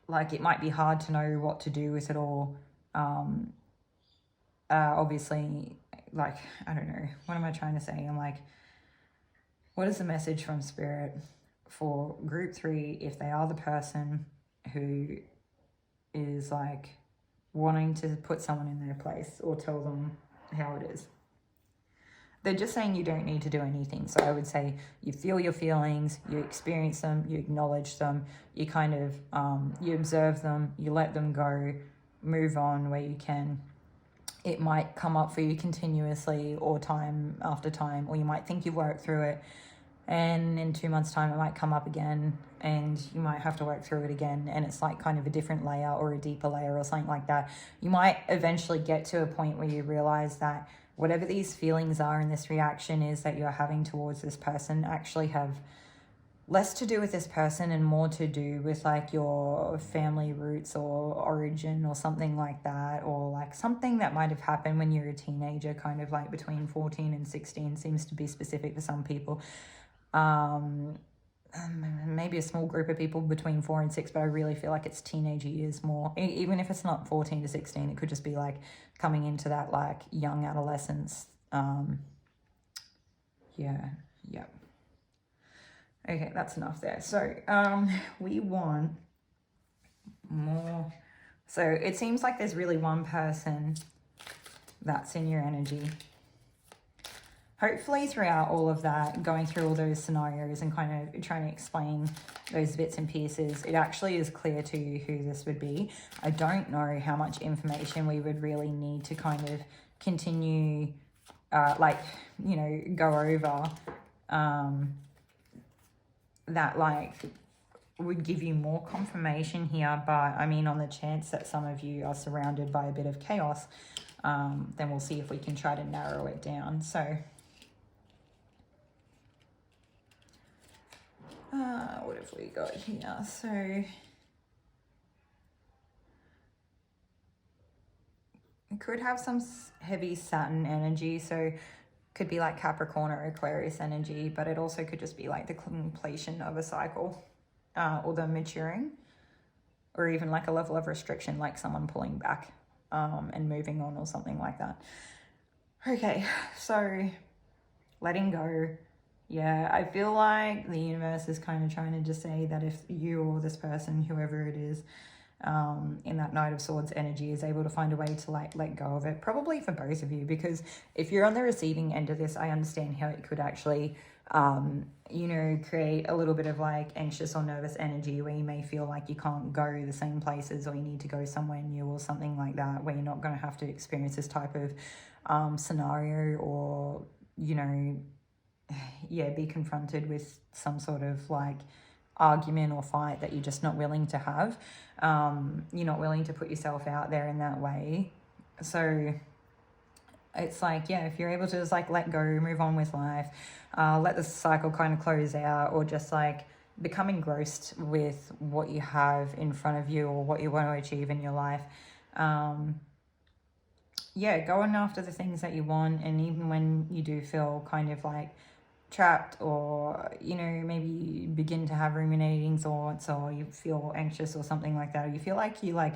like it might be hard to know what to do with it all. Obviously, like, I don't know, what am I trying to say? I'm like, what is the message from Spirit for group 3 if they are the person who is like wanting to put someone in their place or tell them how it is? They're just saying you don't need to do anything. So I would say you feel your feelings, you experience them, you acknowledge them, you kind of, you observe them, you let them go, move on where you can. It might come up for you continuously or time after time, or you might think you've worked through it, and in 2 months' time it might come up again and you might have to work through it again, and it's like kind of a different layer or a deeper layer or something like that. You might eventually get to a point where you realize that whatever these feelings are and this reaction is that you're having towards this person actually have less to do with this person and more to do with like your family roots or origin or something like that, or like something that might have happened when you're a teenager, kind of like between 14 and 16 seems to be specific for some people. Maybe a small group of people between 4 and 6, but I really feel like it's teenage years more. Even if it's not 14 to 16, it could just be like coming into that like young adolescence. Yeah. Okay, that's enough there. So we want more. So it seems like there's really one person that's in your energy. Hopefully throughout all of that, going through all those scenarios and kind of trying to explain those bits and pieces, it actually is clear to you who this would be. I don't know how much information we would really need to kind of continue, like, you know, go over that, like, would give you more confirmation here. But I mean, on the chance that some of you are surrounded by a bit of chaos, then we'll see if we can try to narrow it down. So what have we got here? So it could have some heavy Saturn energy, so could be like Capricorn or Aquarius energy, but it also could just be like the completion of a cycle, or the maturing, or even like a level of restriction, like someone pulling back and moving on or something like that. Okay, so letting go. Yeah, I feel like the universe is kind of trying to just say that if you or this person, whoever it is, in that Knight of Swords energy is able to find a way to like let go of it, probably for both of you, because if you're on the receiving end of this, I understand how it could actually you know, create a little bit of like anxious or nervous energy where you may feel like you can't go the same places, or you need to go somewhere new or something like that, where you're not going to have to experience this type of scenario, or, you know, yeah, be confronted with some sort of like argument or fight that you're just not willing to have. You're not willing to put yourself out there in that way. So it's like, yeah, if you're able to just like let go, move on with life, let the cycle kind of close out, or just like become engrossed with what you have in front of you or what you want to achieve in your life. Yeah, going after the things that you want, and even when you do feel kind of like trapped, or, you know, maybe you begin to have ruminating thoughts, or you feel anxious or something like that, or you feel like you like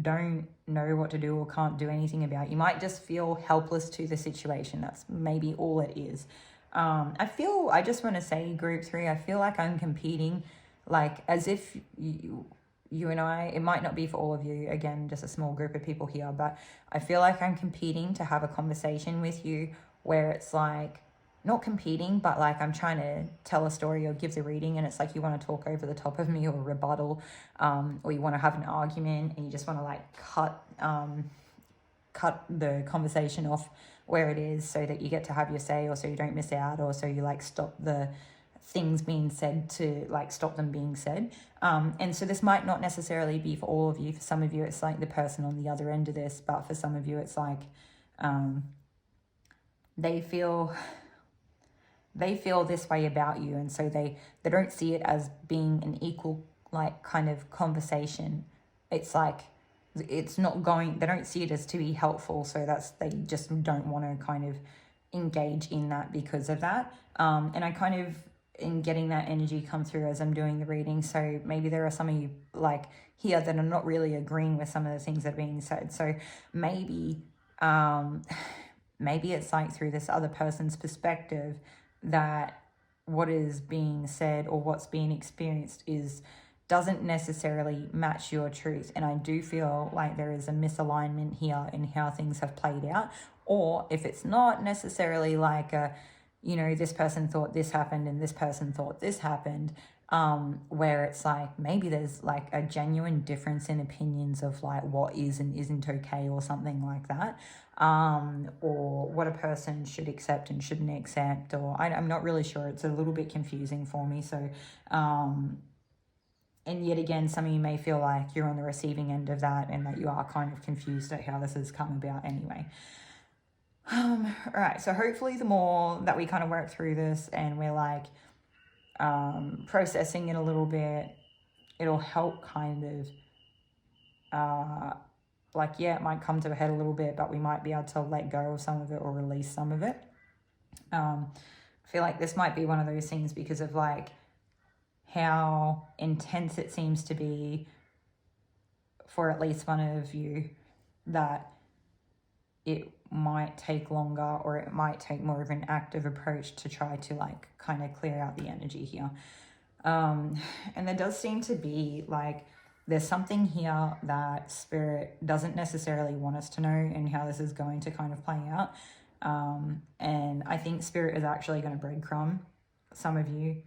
don't know what to do or can't do anything about it. You might just feel helpless to the situation. That's maybe all it is. I just want to say, group 3, I feel like I'm competing, like as if you and I, it might not be for all of you, again, just a small group of people here, but I feel like I'm competing to have a conversation with you where it's like, not competing, but like I'm trying to tell a story or give the reading, and it's like you want to talk over the top of me or rebuttal, or you want to have an argument and you just want to like cut the conversation off where it is, so that you get to have your say, or so you don't miss out, or so you like stop the things being said to like stop them being said. And so this might not necessarily be for all of you. For some of you it's like the person on the other end of this, but for some of you it's like they feel this way about you, and so they don't see it as being an equal like kind of conversation. It's like it's not going, they don't see it as to be helpful, so they just don't want to kind of engage in that because of that. And I kind of in getting that energy come through as I'm doing the reading, so maybe there are some of you like here that are not really agreeing with some of the things that are being said. So maybe maybe it's like through this other person's perspective that what is being said or what's being experienced doesn't necessarily match your truth. And I do feel like there is a misalignment here in how things have played out. Or if it's not necessarily like you know, this person thought this happened and this person thought this happened, where it's like maybe there's like a genuine difference in opinions of like what is and isn't okay or something like that, or what a person should accept and shouldn't accept, or I'm not really sure. It's a little bit confusing for me. So and yet again, some of you may feel like you're on the receiving end of that, and that you are kind of confused at how this has come about anyway. All right, so hopefully the more that we kind of work through this and we're like processing it a little bit, it'll help kind of like, yeah, it might come to a head a little bit, but we might be able to let go of some of it or release some of it. I feel like this might be one of those things because of like how intense it seems to be for at least one of you, that it might take longer, or it might take more of an active approach to try to like kind of clear out the energy here. And there does seem to be like there's something here that spirit doesn't necessarily want us to know, and how this is going to kind of play out. And I think spirit is actually going to breadcrumb some of you.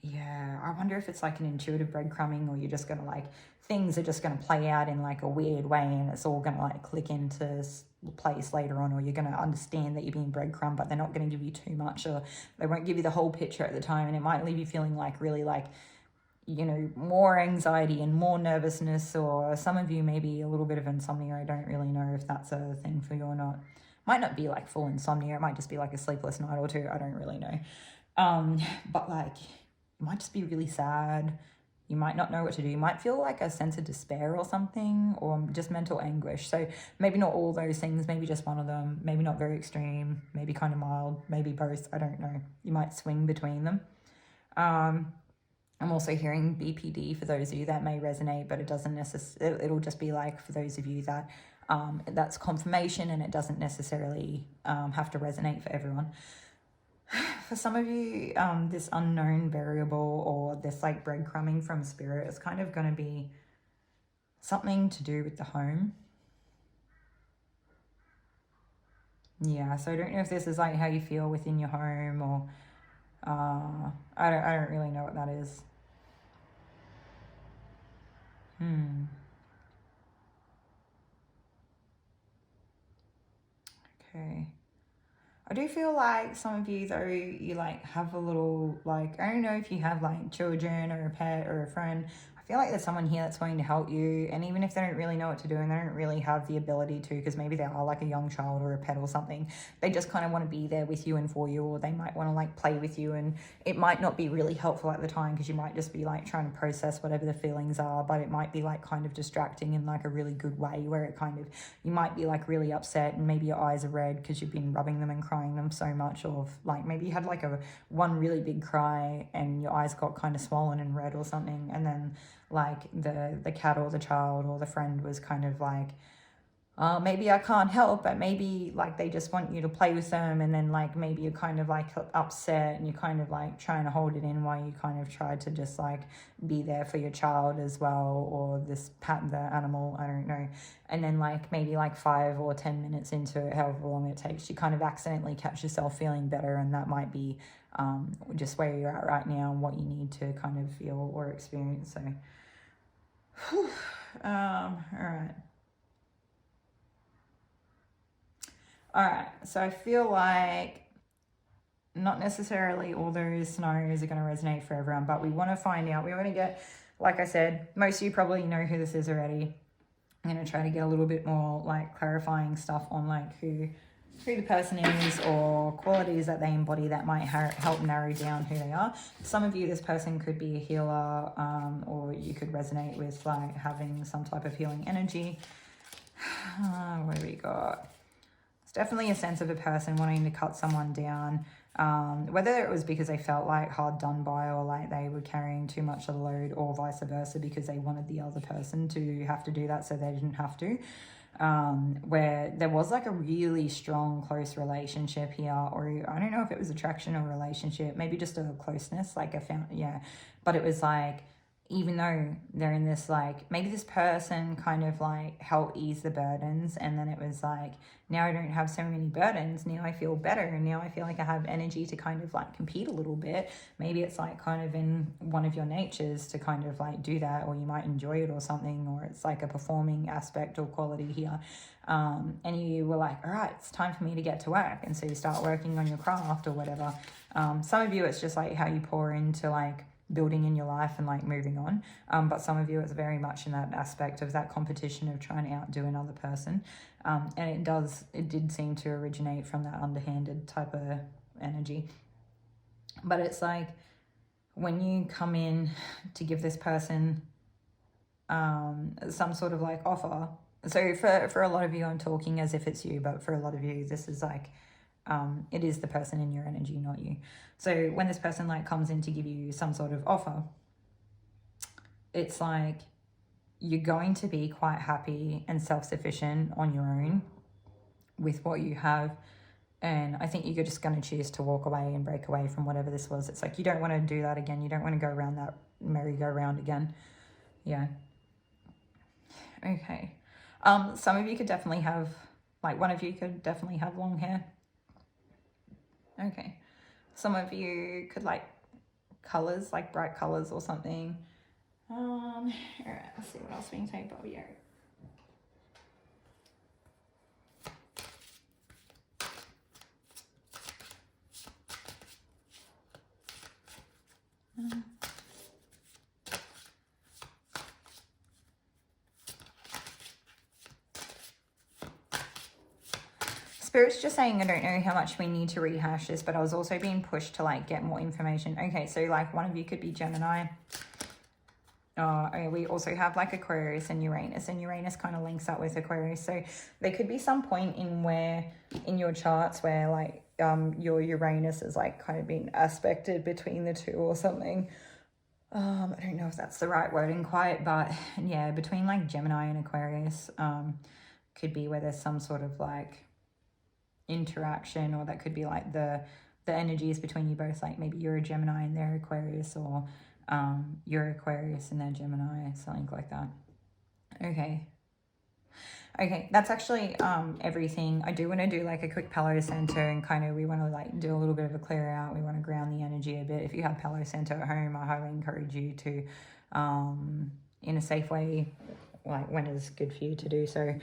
Yeah, I wonder if it's like an intuitive breadcrumbing, or you're just going to like, things are just going to play out in like a weird way, and it's all going to like click into place later on, or you're going to understand that you're being breadcrumbed, but they're not going to give you too much, or they won't give you the whole picture at the time, and it might leave you feeling like really like, you know, more anxiety and more nervousness, or some of you maybe a little bit of insomnia. I don't really know if that's a thing for you or not. Might not be like full insomnia, it might just be like a sleepless night or two, I don't really know. But like, you might just be really sad. You might not know what to do. You might feel like a sense of despair or something, or just mental anguish. So maybe not all those things, maybe just one of them, maybe not very extreme, maybe kind of mild, maybe both, I don't know. You might swing between them. I'm also hearing BPD for those of you that may resonate, but it doesn't necessarily, it'll just be like for those of you that that's confirmation, and it doesn't necessarily have to resonate for everyone. For some of you, this unknown variable, or this like breadcrumbing from spirit, is kind of going to be something to do with the home. Yeah, so I don't know if this is like how you feel within your home, or I don't really know what that is. Okay. I do feel like some of you, though, you like have a little, like, I don't know if you have like children or a pet or a friend. I feel like there's someone here that's going to help you, and even if they don't really know what to do and they don't really have the ability to, because maybe they are like a young child or a pet or something, they just kind of want to be there with you and for you, or they might want to like play with you, and it might not be really helpful at the time because you might just be like trying to process whatever the feelings are, but it might be like kind of distracting in like a really good way, where it kind of, you might be like really upset and maybe your eyes are red because you've been rubbing them and crying them so much, or like maybe you had like one really big cry and your eyes got kind of swollen and red or something, and then like the cat or the child or the friend was kind of like, maybe I can't help, but maybe like they just want you to play with them, and then like maybe you're kind of like upset and you're kind of like trying to hold it in while you kind of try to just like be there for your child as well, or this the animal, I don't know. And then like maybe like 5 or 10 minutes into it, however long it takes, you kind of accidentally catch yourself feeling better, and that might be just where you're at right now and what you need to kind of feel or experience. So all right, so I feel like not necessarily all those scenarios are going to resonate for everyone, but we want to find out, we want to get, like I said, most of you probably know who this is already. I'm going to try to get a little bit more like clarifying stuff on like who the person is, or qualities that they embody that might help narrow down who they are. Some of you, this person could be a healer, or you could resonate with like having some type of healing energy. What do we got? It's definitely a sense of a person wanting to cut someone down, whether it was because they felt like hard done by, or like they were carrying too much of the load, or vice versa, because they wanted the other person to have to do that so they didn't have to. Where there was like a really strong close relationship here, or I don't know if it was attraction or relationship, maybe just a closeness, like but it was like, even though they're in this, like, maybe this person kind of like helped ease the burdens, and then it was like, now I don't have so many burdens, now I feel better, and now I feel like I have energy to kind of like compete a little bit. Maybe it's like kind of in one of your natures to kind of like do that, or you might enjoy it or something, or it's like a performing aspect or quality here. And you were like, all right, it's time for me to get to work, and so you start working on your craft or whatever. Some of you, it's just like how you pour into like building in your life and like moving on. But some of you, it's very much in that aspect of that competition of trying to outdo another person. And it did seem to originate from that underhanded type of energy. But it's like when you come in to give this person some sort of like offer. So for a lot of you, I'm talking as if it's you, but for a lot of you, this is like, it is the person in your energy, not you. So when this person like comes in to give you some sort of offer, it's like you're going to be quite happy and self-sufficient on your own with what you have. And I think you're just going to choose to walk away and break away from whatever this was. It's like you don't want to do that again. You don't want to go around that merry-go-round again. Yeah. Okay. Some of you could definitely have, like one of you could definitely have long hair. Okay. Some of you could like colors, like bright colors or something. All right, let's see what else we can take, Bobby. Spirit's just saying, I don't know how much we need to rehash this, but I was also being pushed to like get more information. Okay, so like one of you could be Gemini. We also have like Aquarius and Uranus kind of links up with Aquarius. So there could be some point in your charts where like your Uranus is like kind of being aspected between the two or something. I don't know if that's the right wording quite, but yeah, between like Gemini and Aquarius could be where there's some sort of like interaction, or that could be like the energies between you both, like maybe you're a Gemini and they're Aquarius, or you're Aquarius and they're Gemini, something like that. Okay, that's actually everything. I do want to do like a quick Palo Santo, and kind of we want to like do a little bit of a clear out. We want to ground the energy a bit. If you have Palo Santo at home, I highly encourage you to in a safe way, like when it's good for you to do so,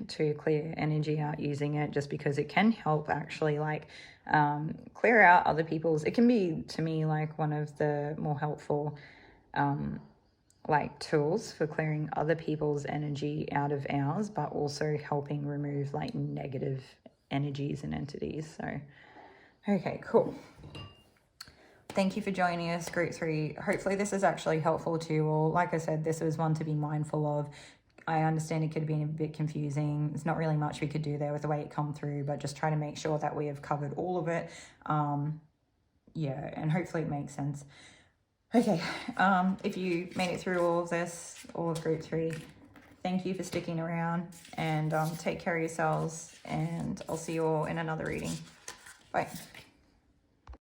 to clear energy out using it, just because it can help actually like clear out other people's. It can be, to me, like one of the more helpful like tools for clearing other people's energy out of ours, but also helping remove like negative energies and entities. So okay, cool. Thank you for joining us, group 3. Hopefully this is actually helpful to you all. Like I said, this was one to be mindful of. I understand it could have been a bit confusing. There's not really much we could do there with the way it come through, but just try to make sure that we have covered all of it. Yeah, and hopefully it makes sense. Okay, if you made it through all of this, all of group 3, thank you for sticking around, and take care of yourselves, and I'll see you all in another reading. Bye.